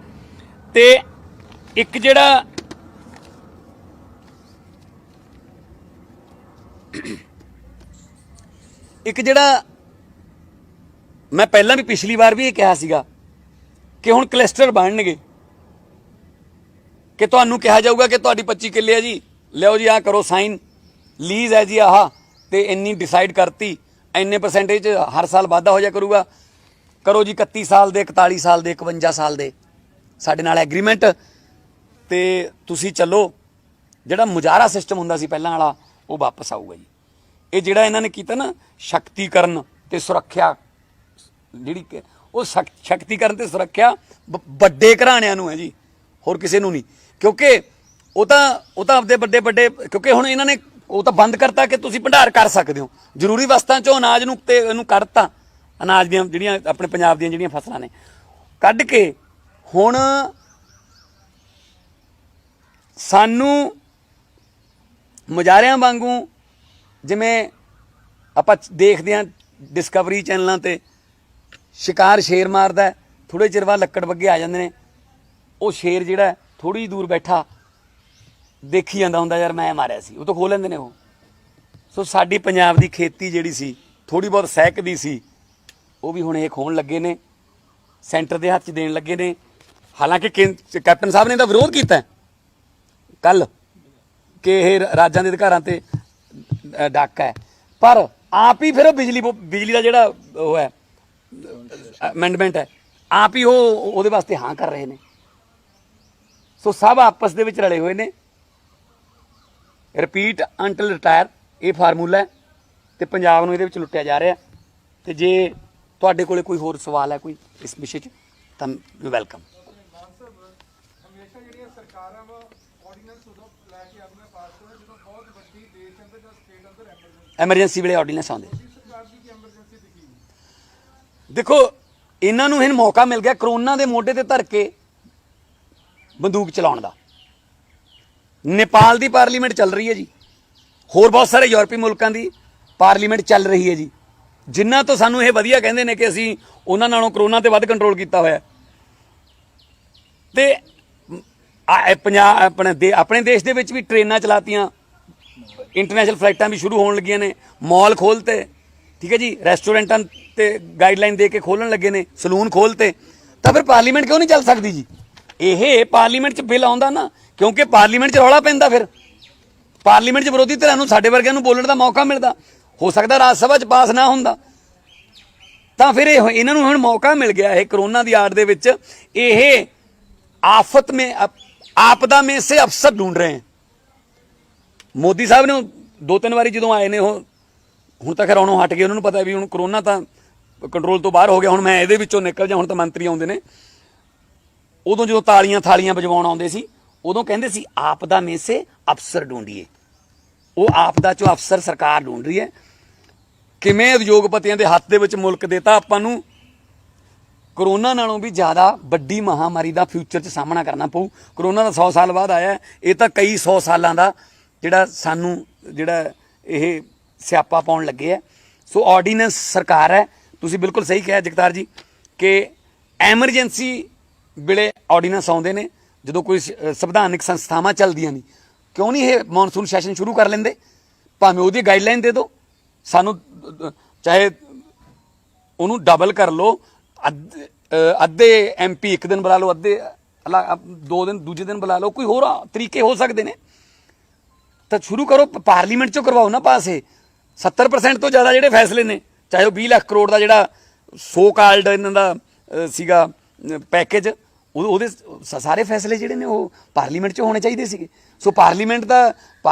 ਤੇ ਇੱਕ ਜਿਹੜਾ ਮੈਂ ਪਹਿਲਾਂ ਵੀ ਪਿਛਲੀ ਵਾਰ ਵੀ ਇਹ ਕਿਹਾ ਸੀਗਾ ਕਿ ਹੁਣ ਕਲਸਟਰ ਬਣਨਗੇ, ਕਿ ਤੁਹਾਨੂੰ ਕਿਹਾ ਜਾਊਗਾ ਕਿ ਤੁਹਾਡੀ 25 ਕਿੱਲੇ ਹੈ ਜੀ, ਲਿਓ ਜੀ ਆਹ ਕਰੋ ਸਾਈਨ, ਲੀਜ਼ ਹੈ ਜੀ ਆਹ, ਤੇ ਇੰਨੀ ਡਿਸਾਈਡ ਕਰਤੀ, ਇੰਨੇ ਪਰਸੈਂਟੇਜ ਹਰ ਸਾਲ ਵਾਧਾ ਹੋ ਜਾ ਕਰੂਗਾ, ਕਰੋ ਜੀ 31 ਸਾਲ ਦੇ, 41 ਸਾਲ ਦੇ, 51 ਸਾਲ ਦੇ ਸਾਡੇ ਨਾਲ ਐਗਰੀਮੈਂਟ, ਤੇ ਤੁਸੀਂ ਚੱਲੋ। ਜਿਹੜਾ ਮੁਜ਼ਾਹਰਾ ਸਿਸਟਮ ਹੁੰਦਾ ਸੀ ਪਹਿਲਾਂ ਵਾਲਾ ਉਹ ਵਾਪਸ ਆਊਗਾ ਜੀ। ਇਹ ਜਿਹੜਾ ਇਹਨਾਂ ਨੇ ਕੀਤਾ ਨਾ ਸ਼ਕਤੀਕਰਨ ਤੇ ਸੁਰੱਖਿਆ, ਜਿਹੜੀ ਉਹ ਸ਼ਕਤੀਕਰਨ ਤੇ ਸੁਰੱਖਿਆ ਵੱਡੇ ਘਰਾਣਿਆਂ ਨੂੰ ਹੈ ਜੀ, ਹੋਰ ਕਿਸੇ ਨੂੰ ਨਹੀਂ। ਕਿਉਂਕਿ ਉਹ ਤਾਂ ਆਪਦੇ ਵੱਡੇ ਕਿਉਂਕਿ ਹੁਣ ਇਹਨਾਂ ਨੇ ਉਹ ਤਾਂ ਬੰਦ ਕਰਤਾ ਕਿ ਤੁਸੀਂ ਭੰਡਾਰ ਕਰ ਸਕਦੇ ਹੋ, ਜ਼ਰੂਰੀ ਵਸਤਾਂ ਚੋਂ ਅਨਾਜ ਨੂੰ ਤੇ ਇਹਨੂੰ ਕੱਢਤਾ, ਅਨਾਜ ਦੀਆਂ ਜਿਹੜੀਆਂ ਆਪਣੇ ਪੰਜਾਬ ਦੀਆਂ ਜਿਹੜੀਆਂ ਫਸਲਾਂ ਨੇ ਕੱਢ ਕੇ। ਹੁਣ ਸਾਨੂੰ ਮੁਜ਼ਾਹਰਿਆਂ ਵਾਂਗੂ, ਜਿਵੇਂ ਆਪਾਂ ਦੇਖਦੇ ਹਾਂ ਡਿਸਕਵਰੀ ਚੈਨਲਾਂ ਤੇ, ਸ਼ਿਕਾਰ ਸ਼ੇਰ ਮਾਰਦਾ, ਥੋੜੇ ਚਿਰ ਬਾਅਦ ਲੱਕੜ ਬੱਗੇ ਆ ਜਾਂਦੇ ਨੇ, ਉਹ ਸ਼ੇਰ ਜਿਹੜਾ ਥੋੜੀ ਦੂਰ ਬੈਠਾ ਦੇਖੀ ਜਾਂਦਾ ਹੁੰਦਾ, ਯਾਰ ਮੈਂ ਮਾਰਿਆ ਸੀ, ਉਹ ਤੋਂ ਖੋਹ ਲੈਂਦੇ ਨੇ ਉਹ। ਸੋ ਸਾਡੀ ਪੰਜਾਬ ਦੀ ਖੇਤੀ ਜਿਹੜੀ ਸੀ ਥੋੜੀ ਬਹੁਤ ਸਹਿਕਦੀ ਸੀ, ਉਹ ਵੀ ਹੁਣ ਇਹ ਖੋਹਣ ਲੱਗੇ ਨੇ, ਸੈਂਟਰ ਦੇ ਹੱਥ 'ਚ ਦੇਣ ਲੱਗੇ ਨੇ। ਹਾਲਾਂਕਿ ਕੈਪਟਨ ਸਾਹਿਬ ਨੇ ਤਾਂ ਵਿਰੋਧ ਕੀਤਾ ਕੱਲ ਕਿ ਇਹ ਰਾਜਾਂ ਦੇ ਅਧਿਕਾਰਾਂ ਤੇ ਡਾਕਾ ਹੈ, ਪਰ ਆਪ ਹੀ ਫਿਰ ਉਹ ਬਿਜਲੀ ਦਾ ਜਿਹੜਾ ਉਹ ਹੈ ਅਮੈਂਡਮੈਂਟ ਹੈ, ਆਪ ਹੀ ਉਹ ਉਹਦੇ ਵਾਸਤੇ ਹਾਂ ਕਰ ਰਹੇ ਨੇ। ਸੋ ਸਭ ਆਪਸ ਦੇ ਵਿੱਚ ਰਲੇ ਹੋਏ ਨੇ। ਰਿਪੀਟ ਅੰਟਿਲ ਰਿਟਾਇਰ ਇਹ ਫਾਰਮੂਲਾ ਹੈ, ਤੇ ਪੰਜਾਬ ਨੂੰ ਇਹਦੇ ਵਿੱਚ ਲੁੱਟਿਆ ਜਾ ਰਿਹਾ। ਤੇ ਜੇ ਤੁਹਾਡੇ ਕੋਲੇ ਕੋਈ ਹੋਰ ਸਵਾਲ ਹੈ ਕੋਈ ਇਸ ਵਿਸ਼ੇ 'ਚ ਤਾਂ ਵੈਲਕਮ। ਐਮਰਜੈਂਸੀ ਵੇਲੇ ਆਰਡੀਨੈਂਸ ਆਉਂਦੇ, ਦੇਖੋ ਇਹਨਾਂ ਨੂੰ ਹੁਣ ਮੌਕਾ ਮਿਲ ਗਿਆ ਕਰੋਨਾ ਦੇ ਮੋਢੇ ਤੇ ਧਰ ਕੇ ਬੰਦੂਕ ਚਲਾਉਣ ਦਾ। ਨੇਪਾਲ ਦੀ ਪਾਰਲੀਮੈਂਟ ਚੱਲ ਰਹੀ ਹੈ ਜੀ, ਹੋਰ ਬਹੁਤ ਸਾਰੇ ਯੂਰਪੀ ਮੁਲਕਾਂ ਦੀ ਪਾਰਲੀਮੈਂਟ ਚੱਲ ਰਹੀ ਹੈ ਜੀ, ਜਿਨ੍ਹਾਂ ਤੋਂ ਸਾਨੂੰ ਇਹ ਵਧੀਆ ਕਹਿੰਦੇ ਨੇ ਕਿ ਅਸੀਂ ਉਹਨਾਂ ਨਾਲੋਂ ਕਰੋਨਾ ਤੇ ਵੱਧ ਕੰਟਰੋਲ ਕੀਤਾ ਹੋਇਆ। ਤੇ ਪੰਜਾਬ ਆਪਣੇ ਦੇਸ਼ ਦੇ ਵਿੱਚ ਵੀ ਟ੍ਰੇਨਾਂ ਚਲਾਤੀਆਂ, ਇੰਟਰਨੈਸ਼ਨਲ ਫਲਾਈਟਾਂ ਵੀ ਸ਼ੁਰੂ ਹੋਣ ਲੱਗੀਆਂ ਨੇ, ਮਾਲ ਖੋਲ੍ਹਤੇ, ਠੀਕ ਹੈ ਜੀ, ਰੈਸਟੋਰੈਂਟਾਂ ਤੇ ਗਾਈਡਲਾਈਨ ਦੇ ਕੇ ਖੋਲ੍ਹਣ ਲੱਗੇ ਨੇ, ਸਲੂਨ ਖੋਲ੍ਹਤੇ। ਤਾਂ ਫਿਰ ਪਾਰਲੀਮੈਂਟ ਕਿਉਂ ਨਹੀਂ ਚੱਲ ਸਕਦੀ ਜੀ? ਇਹ ਪਾਰਲੀਮੈਂਟ 'ਚ ਬਿੱਲ ਆਉਂਦਾ ਨਾ, ਕਿਉਂਕਿ ਪਾਰਲੀਮੈਂਟ 'ਚ ਰੌਲਾ ਪੈਂਦਾ, ਫਿਰ ਪਾਰਲੀਮੈਂਟ 'ਚ ਵਿਰੋਧੀ ਧਿਰਾਂ ਨੂੰ, ਸਾਡੇ ਵਰਗਿਆਂ ਨੂੰ ਬੋਲਣ ਦਾ ਮੌਕਾ ਮਿਲਦਾ। ਹੋ ਸਕਦਾ ਰਾਜ ਸਭਾ 'ਚ ਪਾਸ ਨਾ ਹੁੰਦਾ, ਤਾਂ ਫਿਰ ਇਹਨਾਂ ਨੂੰ ਹੁਣ ਮੌਕਾ ਮਿਲ ਗਿਆ। ਇਹ ਕਰੋਨਾ ਦੀ ਆੜ ਦੇ ਵਿੱਚ ਇਹ ਆਫਤ ਮੇ ਆਪਦਾ ਮੇ ਸੇ ਅਫਸਰ ਢੂੰढ ਰਹੇ ਹੈ। ਮੋਦੀ ਸਾਹਿਬ ਨੇ 2-3 ਵਾਰੀ ਜਦੋਂ ਆਏ ਨੇ, ਉਹ ਹੁਣ ਤਾਂ ਖੈਰ ਉਹਨੂੰ ਹਟ ਗਏ, ਉਹਨਾਂ ਨੂੰ ਪਤਾ ਵੀ ਹੁਣ ਕਰੋਨਾ ਤਾਂ ਕੰਟਰੋਲ ਤੋਂ ਬਾਹਰ ਹੋ ਗਿਆ, ਹੁਣ ਮੈਂ ਇਹਦੇ ਵਿੱਚੋਂ ਨਿਕਲ ਜਾ, ਹੁਣ ਤਾਂ ਮੰਤਰੀ ਆਉਂਦੇ ਨੇ। ਉਦੋਂ ਜਦੋਂ ਤਾਲੀਆਂ ਥਾਲੀਆਂ ਵਜਵਾਉਣ ਆਉਂਦੇ ਸੀ, ਉਦੋਂ ਕਹਿੰਦੇ ਸੀ ਆਪਦਾ ਮੇ ਸੇ ਅਫਸਰ ਢੂੰਢੀਏ। ਉਹ ਆਪਦਾ ਚੋਂ ਅਫਸਰ ਸਰਕਾਰ ਢੂੰਢ ਰਹੀ ਹੈ। ਕਿਵੇਂ ਉਦਯੋਗਪਤੀਆਂ ਦੇ ਹੱਥ ਦੇ ਵਿੱਚ ਮੁਲਕ ਦੇਤਾ ਆਪਾਂ ਨੂੰ, ਕਰੋਨਾ ਨਾਲੋਂ ਵੀ ਜ਼ਿਆਦਾ ਵੱਡੀ ਮਹਾਮਾਰੀ ਦਾ ਫਿਊਚਰ 'ਚ ਸਾਹਮਣਾ ਕਰਨਾ ਪਊ। ਕਰੋਨਾ ਦਾ 100 ਸਾਲ ਬਾਅਦ ਆਇਆ, ਇਹ ਤਾਂ ਕਈ 100 ਸਾਲਾਂ ਦਾ ਜਿਹੜਾ ਸਾਨੂੰ ਜਿਹੜਾ ਇਹ ਸਿਆਪਾ ਪਾਉਣ ਲੱਗੇ ਹੈ। ਸੋ ਆਰਡੀਨੈਂਸ ਸਰਕਾਰ ਹੈ, ਤੁਸੀਂ ਬਿਲਕੁਲ ਸਹੀ ਕਿਹਾ ਜਗਤਾਰ ਜੀ ਕਿ ਐਮਰਜੈਂਸੀ ਵੇਲੇ ਆਰਡੀਨੈਂਸ ਆਉਂਦੇ ਨੇ ਜਦੋਂ ਕੋਈ ਸੰਵਿਧਾਨਿਕ ਸੰਸਥਾਵਾਂ ਚੱਲਦੀਆਂ ਨਹੀਂ। ਕਿਉਂ ਨਹੀਂ ਇਹ ਮੌਨਸੂਨ ਸੈਸ਼ਨ ਸ਼ੁਰੂ ਕਰ ਲੈਂਦੇ? ਭਾਵੇਂ ਉਹਦੀ ਗਾਈਡਲਾਈਨ ਦੇ ਦਿਓ ਸਾਨੂੰ, ਚਾਹੇ ਉਹਨੂੰ ਡਬਲ ਕਰ ਲਓ, ਅੱਧੇ MP ਇੱਕ ਦਿਨ ਬੁਲਾ ਲਓ, ਅੱਧੇ 2 ਦਿਨ ਦੂਜੇ ਦਿਨ ਬੁਲਾ ਲਓ, ਕੋਈ ਹੋਰ ਤਰੀਕੇ ਹੋ ਸਕਦੇ ਨੇ ਤਾਂ ਸ਼ੁਰੂ ਕਰੋ। ਪਾਰਲੀਮੈਂਟ 'ਚੋਂ ਕਰਵਾਓ ਨਾ ਪਾਸ। ਇਹ 70% ਤੋਂ ਜ਼ਿਆਦਾ ਜਿਹੜੇ ਫੈਸਲੇ ਨੇ, ਚਾਹੇ ਉਹ 20 ਲੱਖ ਕਰੋੜ ਦਾ ਜਿਹੜਾ ਸੋ ਕਾਲਡ ਇਹਨਾਂ ਦਾ ਸੀਗਾ ਪੈਕੇਜ, ਉਹਦੇ ਸਾਰੇ ਫੈਸਲੇ ਜਿਹੜੇ ਨੇ ਉਹ ਪਾਰਲੀਮੈਂਟ 'ਚ ਹੋਣੇ ਚਾਹੀਦੇ ਸੀਗੇ। ਸੋ ਪਾਰਲੀਮੈਂਟ ਦਾ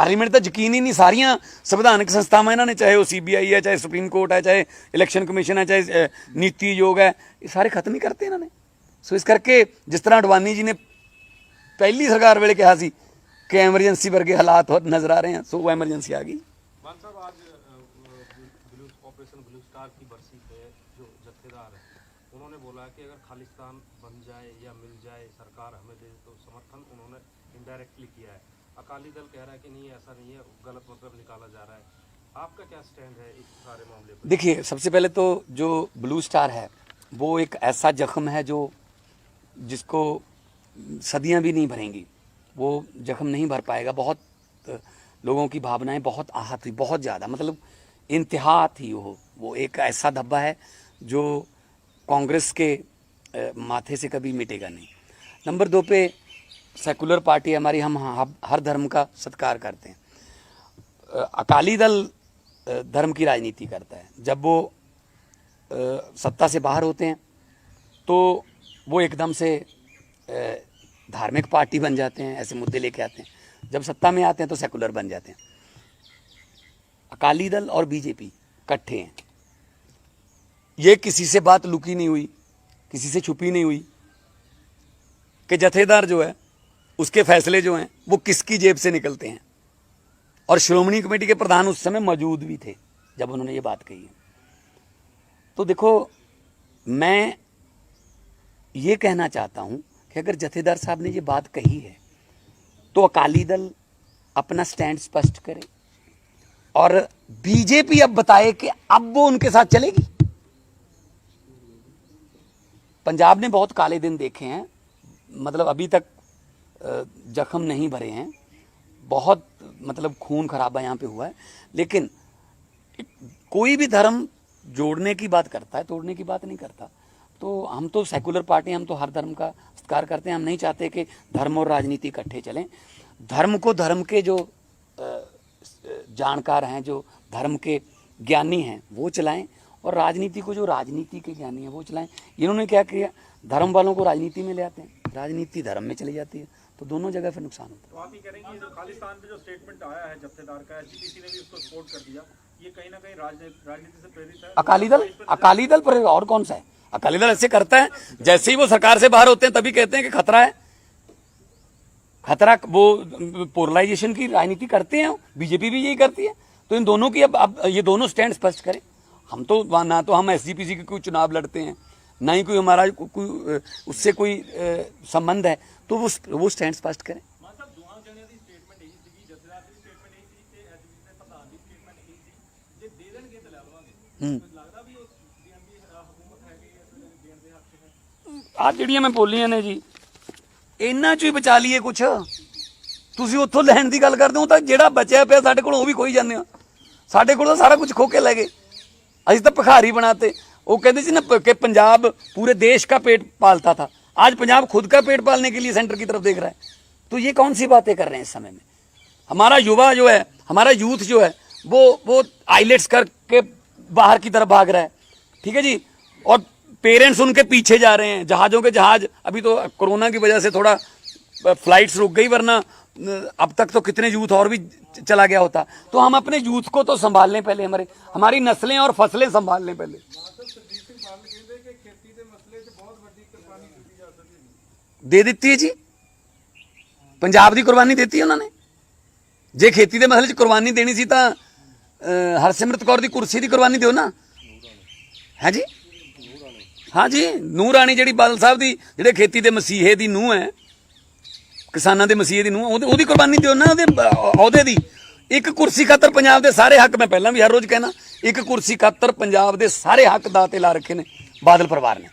ਯਕੀਨ ਹੀ ਨਹੀਂ। ਸਾਰੀਆਂ ਸੰਵਿਧਾਨਕ ਸੰਸਥਾਵਾਂ ਇਹਨਾਂ ਨੇ, ਚਾਹੇ ਉਹ CBI ਹੈ, ਚਾਹੇ ਸੁਪਰੀਮ ਕੋਰਟ ਹੈ, ਚਾਹੇ ਇਲੈਕਸ਼ਨ ਕਮਿਸ਼ਨ ਹੈ, ਚਾਹੇ ਨੀਤੀ ਆਯੋਗ ਹੈ, ਇਹ ਸਾਰੇ ਖਤਮ ਹੀ ਕਰਤੇ ਇਹਨਾਂ ਨੇ। ਸੋ ਇਸ ਕਰਕੇ ਜਿਸ ਤਰ੍ਹਾਂ ਅਡਵਾਨੀ ਜੀ ਨੇ ਪਹਿਲੀ ਸਰਕਾਰ ਵੇਲੇ ਕਿਹਾ ਸੀ कि एमरजेंसी वर्गे हालात नजर आ रहे हैं, सो वो एमरजेंसी आ गई। मान साहब, आज ऑपरेशन ब्लू स्टार की बरसी पे जो जत्थेदार है उन्होंने बोला कि अगर खालिस्तान बन जाए या मिल जाए सरकार हमें दे तो समर्थन उन्होंने इनडायरेक्टली किया है। अकाली दल कह रहा है कि नहीं, ऐसा नहीं है, गलत मतलब निकाला जा रहा है। आपका क्या स्टैंड है इस सारे मामले पर? देखिए, सबसे पहले तो जो ब्लू स्टार है वो एक ऐसा जख्म है जो जिसको सदियां भी नहीं भरेंगी, वो जख्म नहीं भर पाएगा। बहुत लोगों की भावनाएं बहुत आहत हुई, बहुत ज़्यादा, मतलब इंतहा थी वो एक ऐसा धब्बा है जो कांग्रेस के माथे से कभी मिटेगा नहीं। नंबर 2 पे सेकुलर पार्टी हमारी, हम हर धर्म का सत्कार करते हैं। अकाली दल धर्म की राजनीति करता है। जब वो सत्ता से बाहर होते हैं तो वो एकदम से धार्मिक पार्टी बन जाते हैं, ऐसे मुद्दे लेके आते हैं। जब सत्ता में आते हैं तो सेकुलर बन जाते हैं। अकाली दल और बीजेपी इकट्ठे हैं। ये किसी से बात लुकी नहीं हुई, किसी से छुपी नहीं हुई कि जथेदार जो है उसके फैसले जो हैं वो किसकी जेब से निकलते हैं। और श्रोमणी कमेटी के प्रधान उस समय मौजूद भी थे जब उन्होंने ये बात कही है। तो देखो, मैं ये कहना चाहता हूं कि अगर जथेदार साहब ने ये बात कही है तो अकाली दल अपना स्टैंड स्पष्ट करे और बीजेपी अब बताए कि अब वो उनके साथ चलेगी। पंजाब ने बहुत काले दिन देखे हैं, मतलब अभी तक जख्म नहीं भरे हैं, बहुत मतलब खून खराबा यहाँ पे हुआ है, लेकिन कोई भी धर्म जोड़ने की बात करता है, तोड़ने की बात नहीं करता। तो हम तो सेकुलर पार्टी, हम तो हर धर्म का सत्कार करते हैं। हम नहीं चाहते कि धर्म और राजनीति इकट्ठे चलें। धर्म को धर्म के जो जानकार हैं, जो धर्म के ज्ञानी हैं वो चलाएं, और राजनीति को जो राजनीति के ज्ञानी हैं वो चलाएं। इन्होंने क्या किया, धर्म वालों को राजनीति में ले आते हैं, राजनीति धर्म में चली जाती है, तो दोनों जगह फिर नुकसान होता है। तो आप ये करेंगे जो खालिस्तान पे जो स्टेटमेंट आया है जत्थेदार का, एसजीपीसी ने भी उसको सपोर्ट कर दिया, ये कहीं ना कहीं राजनीति से प्रेरित है? अकाली दल पर और कौन सा है? अकाली दल ऐसे करता है, जैसे ही वो सरकार से बाहर होते हैं तभी कहते हैं कि खतरा है, खतरा। वो पोलराइजेशन की राजनीति करते हैं, बीजेपी भी यही करती है। तो इन दोनों की अब ये दोनों स्टैंड स्पष्ट करें। हम तो ना तो हम एसजीपीसी के कोई चुनाव लड़ते हैं, ना ही कोई हमारा कोई उससे कोई संबंध है, तो वो स्टैंड स्पष्ट करें। आज ਜਿਹੜੀਆਂ ਮੈਂ ਬੋਲੀਆਂ ਨੇ ਜੀ, ਇਹਨਾਂ ਚ ਹੀ ਬਚਾ ਲਈਏ ਕੁਛ। ਤੁਸੀਂ ਉੱਥੋਂ ਲੈਣ ਦੀ ਗੱਲ ਕਰਦੇ ਹੋ ਤਾਂ ਜਿਹੜਾ ਬਚਿਆ ਪਿਆ ਸਾਡੇ ਕੋਲ ਉਹ ਵੀ ਖੋਈ ਜਾਂਦੇ ਆ। ਸਾਡੇ ਕੋਲ ਤਾਂ ਸਾਰਾ ਕੁਝ ਖੋ ਕੇ ਲੈ ਗਏ। ਅਸੀਂ ਤਾਂ ਭਿਖਾਰੀ बनाते। वो कहते थे ना कि पंजाब पूरे देश का पेट पालता था, आज पंजाब खुद का पेट पालने के लिए सेंटर की तरफ देख रहा है। तो ये कौन सी बातें कर रहे हैं इस समय में? हमारा युवा जो है, हमारा यूथ जो है वो आईलेट्स करके बाहर की तरफ भाग रहा है, ठीक है जी, और पेरेंट्स उनके पीछे जा रहे हैं। जहाज़ों के जहाज, अभी तो कोरोना की वजह से थोड़ा फ्लाइट्स रुक गई, वरना अब तक तो कितने यूथ और भी चला गया होता। तो हम अपने यूथ को तो संभाल लें पहले, हमारी नस्लें और फसलें संभाल लें पहले। दे दी है जी, पंजाब की कुर्बानी देती है उन्होंने। जे खेती के मसले कुर्बानी देनी सी तां हरसिमरत कौर की कुर्सी की कुर्बानी दो ना, है जी। हाँ जी, ਨੂੰਹ ਰਾਣੀ ਜਿਹੜੀ ਬਾਦਲ ਸਾਹਿਬ ਦੀ ਜਿਹੜੇ ਖੇਤੀ ਦੇ ਮਸੀਹੇ ਦੀ ਨੂੰਹ ਹੈ, ਕਿਸਾਨਾਂ ਦੇ ਮਸੀਹੇ ਦੀ ਨੂੰਹ, ਉਹਦੀ ਕੁਰਬਾਨੀ ਦਿਓ ਨਾ, ਉਹਦੇ ਅਹੁਦੇ ਦੀ। ਇੱਕ ਕੁਰਸੀ ਖਾਤਰ ਪੰਜਾਬ ਦੇ ਸਾਰੇ ਹੱਕ, ਮੈਂ ਪਹਿਲਾਂ ਵੀ ਹਰ ਰੋਜ਼ ਕਹਿਣਾ, ਇੱਕ ਕੁਰਸੀ ਖਾਤਰ ਪੰਜਾਬ ਦੇ ਸਾਰੇ ਹੱਕ ਦਾਅ ਤੇ ਲਾ ਰੱਖੇ ਨੇ ਬਾਦਲ ਪਰਿਵਾਰ ਨੇ।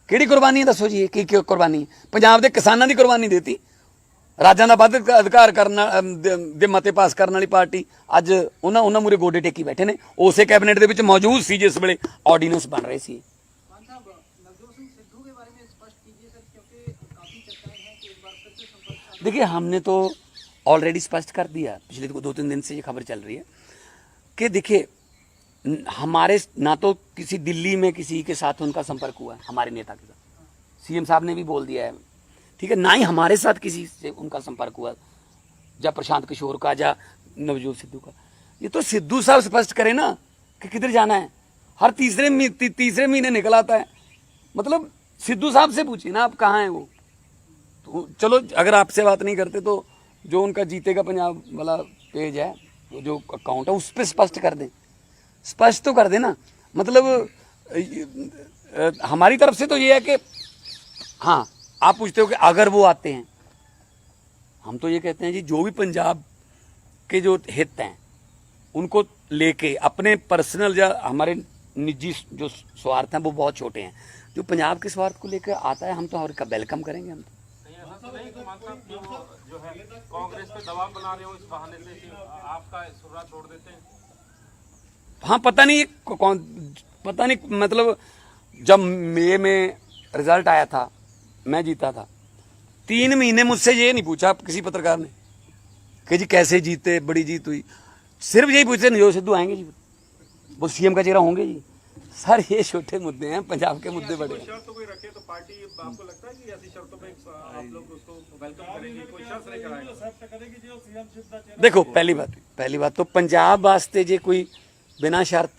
ਕਿਹੜੀ ਕੁਰਬਾਨੀ ਹੈ ਦੱਸੋ ਜੀ? ਕੀ ਕੁਰਬਾਨੀ ਹੈ? ਪੰਜਾਬ ਦੇ ਕਿਸਾਨਾਂ ਦੀ ਕੁਰਬਾਨੀ ਦੇਤੀ। ਰਾਜਾਂ ਦਾ ਵੱਧ ਅਧਿਕਾਰ ਕਰਨ ਦੇ ਮਤੇ ਪਾਸ ਕਰਨ ਵਾਲੀ ਪਾਰਟੀ ਅੱਜ ਉਹਨਾਂ ਮੂਰੇ ਗੋਡੇ ਟੇਕੀ ਬੈਠੇ ਨੇ। ਉਸੇ ਕੈਬਨਿਟ ਦੇ ਵਿੱਚ ਮੌਜੂਦ ਸੀ ਜਿਸ ਵੇਲੇ ਆਰਡੀਨੈਂਸ ਬਣ ਰਹੇ ਸੀ। देखिए, हमने तो ऑलरेडी स्पष्ट कर दिया, पिछले 2-3 दिन से ये खबर चल रही है कि देखिए हमारे ना तो किसी दिल्ली में किसी के साथ उनका संपर्क हुआ है, हमारे नेता के साथ, सीएम साहब ने भी बोल दिया है, ठीक है, ना ही हमारे साथ किसी से उनका संपर्क हुआ, या प्रशांत किशोर का या नवजोत सिद्धू का। ये तो सिद्धू साहब स्पष्ट करे ना कि किधर जाना है। हर तीसरे महीने निकल आता है। मतलब सिद्धू साहब से पूछिए ना आप कहाँ हैं वो। तो चलो, अगर आपसे बात नहीं करते तो जो उनका जीतेगा पंजाब वाला पेज है, जो अकाउंट है, उस पर स्पष्ट कर दें, स्पष्ट तो कर देना। मतलब हमारी तरफ से तो ये है कि हाँ, आप पूछते हो कि अगर वो आते हैं, हम तो ये कहते हैं जी, जो भी पंजाब के जो हित हैं उनको लेके अपने पर्सनल या हमारे निजी जो स्वार्थ हैं वो बहुत छोटे हैं। जो पंजाब के स्वार्थ को लेकर आता है हम तो और का वेलकम करेंगे। हम जो है कांग्रेस पे दबाव बना रहे हो इस बहाने से कि आपका सुर्रा छोड़ देते हैं। हाँ, पता नहीं मतलब जब मई में रिजल्ट आया था, मैं जीता था, 3 महीने मुझसे ये नहीं पूछा किसी पत्रकार ने कि जी कैसे जीते, बड़ी जीत हुई। सिर्फ यही पूछते नवजोत सिद्धू आएंगे जी, वो सीएम का चेहरा होंगे जी। सर ये छोटे मुद्दे हैं, पंजाब के मुद्दे बड़े हैं। शर्त कोई रखे तो पार्टी, आपको लगता है कि ऐसी शर्तों पे आप लोग उसको वेलकम करेंगे? कोई शर्त लेकर आएगा? देखो, पहली बात तो पंजाब वास्ते जे कोई बिना शर्त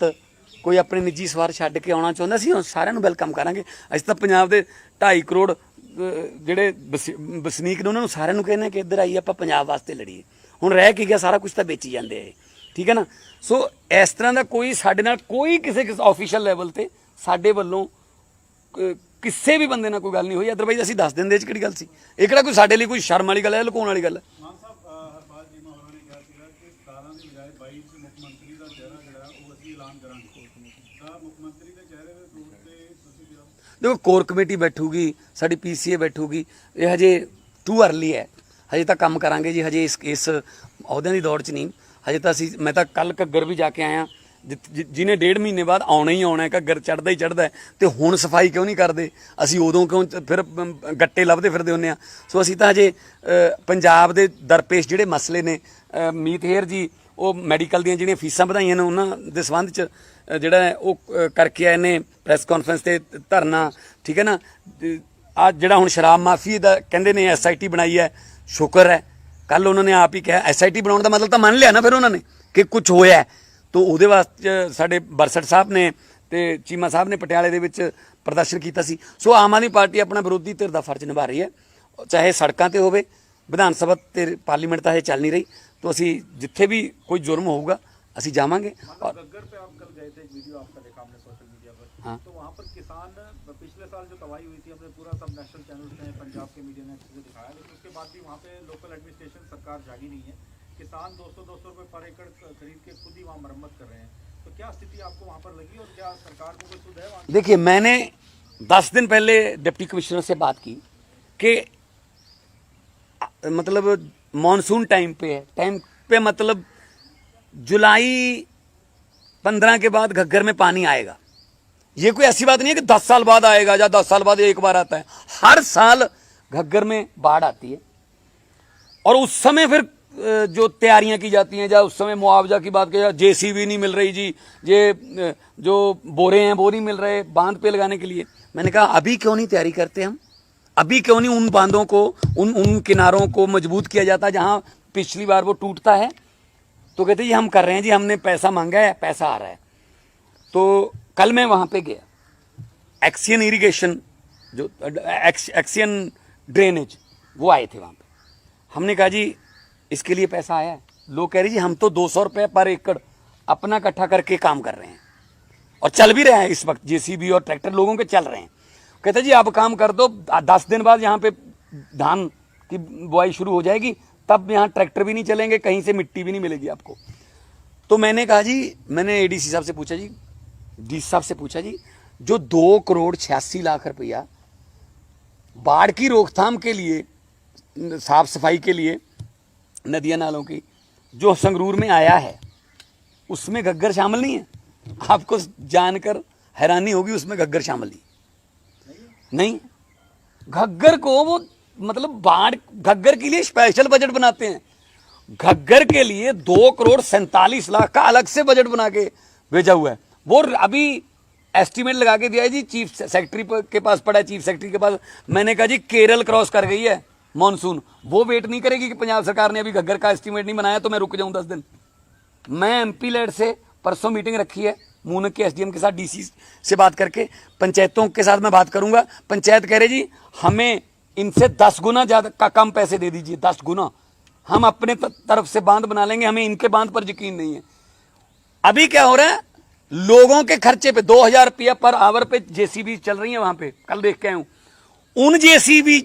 कोई अपने निजी स्वार्थ छड्ड के आउणा चाहुंदा सी, सारिਆਂ ਨੂੰ ਵੈਲਕਮ ਕਰਾਂਗੇ। ਅਸੀਂ ਤਾਂ ਪੰਜਾਬ ਦੇ 2.5 ਕਰੋੜ ਜਿਹੜੇ ਵਸਨੀਕ ਨੇ ਉਹਨਾਂ ਨੂੰ ਸਾਰਿਆਂ ਨੂੰ ਕਹਿੰਦੇ ਕਿ ਇੱਧਰ ਆਈਏ, ਆਪਾਂ ਪੰਜਾਬ ਵਾਸਤੇ ਲੜੀਏ। ਹੁਣ ਰਹਿ ਕੀ ਗਿਆ, ਸਾਰਾ ਕੁਝ ਤਾਂ ਵੇਚੀ ਜਾਂਦੇ ਆ, ਠੀਕ ਹੈ ਨਾ। ਸੋ ਇਸ ਤਰ੍ਹਾਂ ਦਾ ਕੋਈ ਸਾਡੇ ਨਾਲ ਕੋਈ ਕਿਸੇ ਆਫੀਸ਼ੀਅਲ ਲੈਵਲ ਤੇ ਸਾਡੇ ਵੱਲੋਂ ਕਿਸੇ ਵੀ ਬੰਦੇ ਨਾਲ ਕੋਈ ਗੱਲ ਨਹੀਂ ਹੋਈ। ਅਦਰਵਾਈਜ਼ ਅਸੀਂ ਦੱਸ ਦਿੰਦੇ ਚ ਕਿਹੜੀ ਗੱਲ ਸੀ। ਇਹ ਕਿਹੜਾ ਕੋਈ ਸਾਡੇ ਲਈ ਕੋਈ ਸ਼ਰਮ ਵਾਲੀ ਗੱਲ ਹੈ, ਲੁਕਾਉਣ ਵਾਲੀ ਗੱਲ ਹੈ। देखो, कोर कमेटी बैठूगी, साड़ी PCA बैठूगी, ये हजे टू अर्ली है, हजे तक काम करांगे जी। हजे इस अहुदियां दी दौड़ च नहीं, हजे तो असी, मैं तो कल घग्गर भी जाके आया, जिन्हें 1.5 महीने बाद आना ही आना है, घग्गर चढ़दा ही चढ़दा है, तो हुण सफाई क्यों नहीं करते, असी उदों क्यों फिर गट्टे लभदे फिरदे हुंदे आ। सो असी तां हजे पंजाब दे दरपेश जिहड़े मसले ने, मीत हेर जी वो मैडिकल ਦੀਆਂ ਜਿਹੜੀਆਂ ਫੀਸਾਂ ਵਧਾਈਆਂ ਨੇ ਉਹਨਾਂ ਦੇ ਸੰਬੰਧ 'ਚ ਜਿਹੜਾ ਹੈ ਉਹ ਕਰਕੇ ਆਏ ਨੇ ਪ੍ਰੈਸ ਕਾਨਫਰੰਸ ਤੇ ਧਰਨਾ, ਠੀਕ ਹੈ ਨਾ। ਆ ਜਿਹੜਾ ਹੁਣ ਸ਼ਰਾਬ ਮਾਫੀ ਦਾ ਕਹਿੰਦੇ ਨੇ SIT ਬਣਾਈ ਹੈ, ਸ਼ੁਕਰ ਹੈ। ਕੱਲ ਉਹਨਾਂ ਨੇ ਆਪ ਹੀ ਕਿਹਾ SIT ਬਣਾਉਣ ਦਾ ਮਤਲਬ ਤਾਂ ਮੰਨ ਲਿਆ ਨਾ ਫਿਰ ਉਹਨਾਂ ਨੇ ਕਿ ਕੁਝ ਹੋਇਆ। तो ਉਹਦੇ ਵਾਸਤੇ ਸਾਡੇ ਬਰਸਟ ਸਾਹਿਬ ਨੇ ਤੇ ਚੀਮਾ ਸਾਹਿਬ ਨੇ ਪਟਿਆਲੇ ਦੇ ਵਿੱਚ ਪ੍ਰਦਰਸ਼ਨ ਕੀਤਾ ਸੀ। ਸੋ ਆਮ ਆਦਮੀ ਪਾਰਟੀ ਆਪਣਾ ਵਿਰੋਧੀ ਧਿਰ ਦਾ ਫਰਜ਼ ਨਿਭਾ ਰਹੀ ਹੈ, ਚਾਹੇ ਸੜਕਾਂ ਤੇ ਹੋਵੇ, ਵਿਧਾਨ ਸਭਾ ਤੇ ਪਾਰਲੀਮੈਂਟ ਤਾਂ ਇਹ ਚੱਲ ਨਹੀਂ ਰਹੀ। तो असी जिथे भी कोई जुर्म होगा असी जावांगे। और गग्गर पे आप कल गए थे, एक वीडियो आपका देखा हमने सोशल मीडिया पर। हाँ। तो वहाँ पर किसान पिछले साल जो तबाही हुई थी, हमने पूरा सब नेशनल चैनल्स ने, पंजाब के मीडिया ने चीज़ें दिखाया, लेकिन उसके बाद भी वहाँ पे लोकल एडमिनिस्ट्रेशन सरकार जागी नहीं है। किसान 200 रुपये पर एकड़ खरीद के खुद ही वहाँ मरम्मत कर रहे हैं। तो क्या स्थिति आपको वहाँ पर लगी और क्या सरकार को कोई सुध है वहाँ? देखिए, मैंने 10 दिन पहले डिप्टी कमिश्नर से बात की कि मतलब मानसून टाइम पे मतलब जुलाई 15 के बाद घग्गर में पानी आएगा। ये कोई ऐसी बात नहीं है कि 10 साल बाद आएगा या 10 साल बाद एक बार आता है। हर साल घग्गर में बाढ़ आती है और उस समय फिर जो तैयारियां की जाती हैं, या उस समय मुआवजा की बात की, JCB नहीं मिल रही जी, ये जो बोरे हैं वो नहीं मिल रहे बांध पे लगाने के लिए। मैंने कहा अभी क्यों नहीं तैयारी करते हम, अभी क्यों नहीं उन बांधों को, उन किनारों को मजबूत किया जाता जहां पिछली बार वो टूटता है। तो कहते जी हम कर रहे हैं जी, हमने पैसा मांगा है, पैसा आ रहा है। तो कल मैं वहां पे गया, एक्सियन इरिगेशन जो एक्सियन ड्रेनेज वो आए थे वहां पे। हमने कहा जी इसके लिए पैसा आया है। लोग कह रहे जी हम तो 200 रुपये पर एकड़ अपना इकट्ठा करके काम कर रहे हैं और चल भी रहे हैं इस वक्त, जेसीबी और ट्रैक्टर लोगों के चल रहे हैं। कहते जी आप काम कर दो, 10 दिन बाद यहाँ पे धान की बुआई शुरू हो जाएगी, तब यहाँ ट्रैक्टर भी नहीं चलेंगे, कहीं से मिट्टी भी नहीं मिलेगी आपको। तो मैंने कहा जी, मैंने एडीसी साहब से पूछा जी, डी साहब से पूछा जी, जो 2,86,00,000 रुपया बाढ़ की रोकथाम के लिए, साफ सफाई के लिए नदियां नालों की जो संगरूर में आया है, उसमें घग्गर शामिल नहीं है? आपको जानकर हैरानी होगी, उसमें घग्गर शामिल नहीं। घग्गर को वो मतलब बाढ़, घग्गर के लिए स्पेशल बजट बनाते हैं। घग्गर के लिए 2,47,00,000 का अलग से बजट बना के भेजा हुआ है। वो अभी एस्टीमेट लगा के दिया है जी, चीफ सेक्रेटरी के पास पड़ा है, चीफ सेक्रेटरी के पास। मैंने कहा जी केरल क्रॉस कर गई है मॉनसून, वो वेट नहीं करेगी कि पंजाब सरकार ने अभी घग्गर का एस्टीमेट नहीं बनाया तो मैं रुक जाऊं 10 दिन। मैं एमपी लेड से परसों मीटिंग रखी है, मूनक के एसडीएम के साथ, डीसी से बात करके, पंचायतों के साथ मैं बात करूंगा। पंचायत कह रहे जी हमें इनसे 10 गुना ज्यादा का कम पैसे दे दीजिए, 10 गुना, हम अपने तरफ से बांध बना लेंगे, हमें इनके बांध पर यकीन नहीं है। अभी क्या हो रहा है, लोगों के खर्चे पे 2,000 रुपया पर आवर पे जेसीबी चल रही है वहां पे, कल देख के आया हूं। उन जेसीबी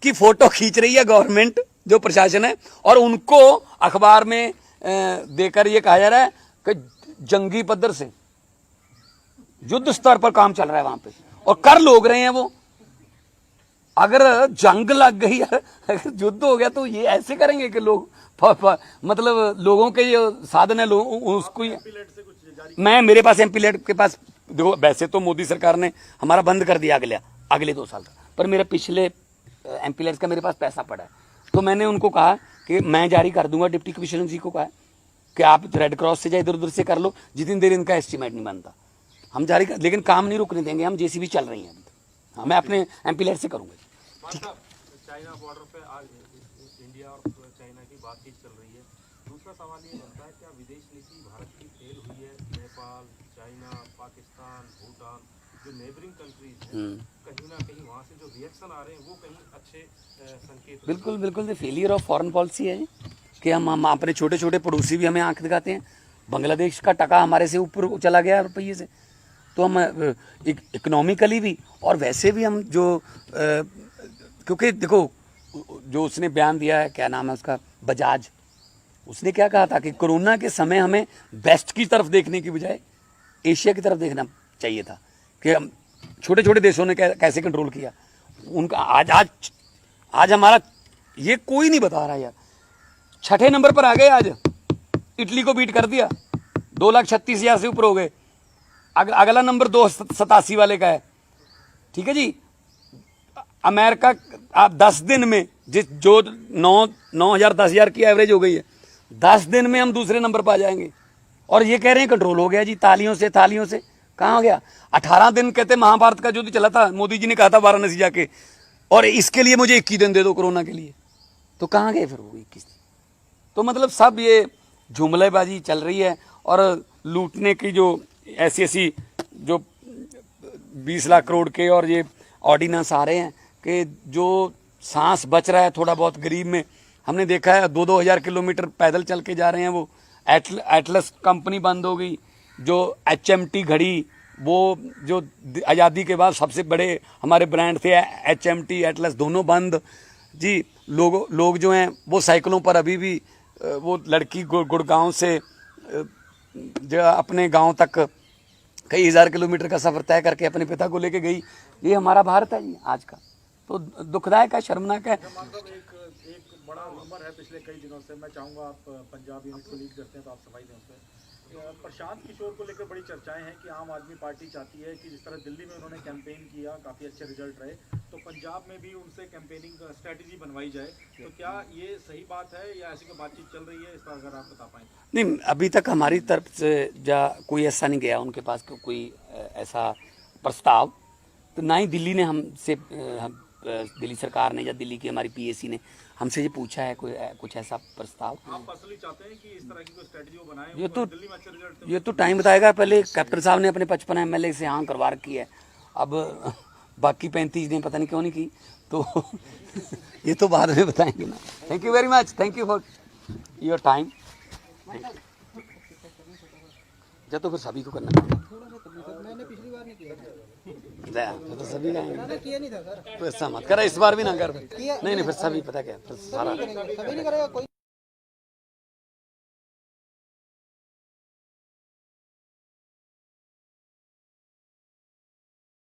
की फोटो खींच रही है गवर्नमेंट, जो प्रशासन है, और उनको अखबार में देकर ये कहा जा रहा है कि जंगी पद्धर से, युद्ध स्तर पर काम चल रहा है वहां पे, और कर लोग रहे हैं वो। अगर जंग लग गई, अगर युद्ध हो गया तो ये ऐसे करेंगे कि लोग मतलब लोगों के जो साधन है लोग उसको ही। मैं, मेरे पास एमपी लेड के पास देखो, वैसे तो मोदी सरकार ने हमारा बंद कर दिया अगले 2 साल का, पर मेरे पिछले एमपी लेड का मेरे पास पैसा पड़ा है। तो मैंने उनको कहा कि मैं जारी कर दूंगा, डिप्टी कमिश्नर जी को कहा कि आप रेड क्रॉस से या इधर उधर से कर लो, जितनी देर इनका एस्टीमेट नहीं बनता हम जारी कर, लेकिन काम नहीं रुकने देंगे हम, जेसीबी चल रही है अभी तक। हाँ, मैं अपने एमपी लेड से करूंगा। चाइना बॉर्डर पे आज इंडिया और चाइना की बातचीत चल रही है। दूसरा सवाल ये बनता है, क्या विदेश नीति भारत की फेल हुई है? नेपाल, चाइना, पाकिस्तान, भूटान, जो नेबरिंग कंट्रीज हैं, कहीं ना कहीं वहाँ से जो रिएक्शन आ रहे हैं वो कहीं अच्छे संकेत। बिल्कुल बिल्कुल, फेलियर ऑफ फॉरेन पॉलिसी है कि हम अपने छोटे छोटे पड़ोसी भी हमें आंख दिखाते हैं। बांग्लादेश का टका हमारे से ऊपर चला गया रुपये से, तो हम इकोनॉमिकली भी और वैसे भी हम जो क्योंकि देखो जो उसने बयान दिया है, क्या नाम है उसका, बजाज, उसने क्या कहा था कि कोरोना के समय हमें वेस्ट की तरफ देखने की बजाय एशिया की तरफ देखना चाहिए था, कि हम छोटे छोटे देशों ने कैसे कंट्रोल किया उनका। आज हमारा ये कोई नहीं बता रहा यार, 6ठे नंबर पर आ गए आज, इटली को बीट कर दिया, 2,36,000 से ऊपर हो गए। अगला नंबर 287 वाले का है, ठीक है जी। अमेरिका आप 10 दिन में जो 9,000 10,000 की एवरेज हो गई है, 10 दिन में हम दूसरे नंबर पर आ जाएंगे, और ये कह रहे हैं कंट्रोल हो गया जी, तालियों से कहाँ हो गया। 18 दिन कहते महाभारत का युद्ध चला था, मोदी जी ने कहा था वाराणसी जाके, और इसके लिए मुझे 21 दिन दे दो कोरोना के लिए, तो कहाँ गए फिर वो 21 दिन। तो मतलब सब ये जुमलेबाजी चल रही है, और लूटने की जो ऐसी जो 20 लाख करोड़ के और ये ऑर्डिनेंस आ रहे हैं कि जो सांस बच रहा है थोड़ा बहुत गरीब में, हमने देखा है 2-2 हज़ार किलोमीटर पैदल चल के जा रहे हैं वो। एटलस कंपनी बंद हो गई, जो HMT घड़ी, वो जो आज़ादी के बाद सबसे बड़े हमारे ब्रांड थे, HMT एटलस, दोनों बंद जी। लोग जो हैं वो साइकिलों पर अभी भी, वो लड़की गुड़गांव से जो अपने गांव तक कई हज़ार किलोमीटर का सफ़र तय करके अपने पिता को लेके गई। ये हमारा भारत है जी आज का, तो दुखदायक है, शर्मनाक है। एक बड़ा रूमर है पिछले कई दिनों से, मैं चाहूँगा आप पंजाब यूनिट को लीड करते हैं तो आप सफाई दें उस पर। प्रशांत किशोर को लेकर बड़ी चर्चाएं हैं कि आम आदमी पार्टी चाहती है कि जिस तरह दिल्ली में उन्होंने कैंपेन किया, काफ़ी अच्छे रिजल्ट रहे, तो पंजाब में भी उनसे कैंपेनिंग स्ट्रेटजी बनवाई जाए। तो क्या ये सही बात है या ऐसी कोई बातचीत चल रही है, इस पर अगर आप बता पाएँ। नहीं, अभी तक हमारी तरफ से कोई ऐसा नहीं गया उनके पास कोई ऐसा प्रस्ताव, तो ना ही दिल्ली ने हमसे, दिल्ली सरकार ने या दिल्ली की हमारी PAC ने हमसे ये पूछा है कुछ ऐसा प्रस्ताव। आप पर्सनली चाहते हैं कि इस तरह की कोई स्ट्रेटजी वो बनाएं? ये तो टाइम बताएगा। पहले कैप्टन साहब ने अपने 55 MLA से हाँ करवा रखी है, अब बाकी 35 ने पता नहीं क्यों नहीं की, तो ये तो बाद में बताएंगे ना। Thank you very much, thank you for your time. तो फिर सभी को करना। मैंने पिछली बार नहीं किया था। ले, तो सभी आएंगे। मैंने किया नहीं था सर। तो ऐसा मत कर, इस बार भी ना कर। नहीं नहीं, फिर सभी पता क्या, फिर सारा करेंगे, सभी नहीं करेगा कोई।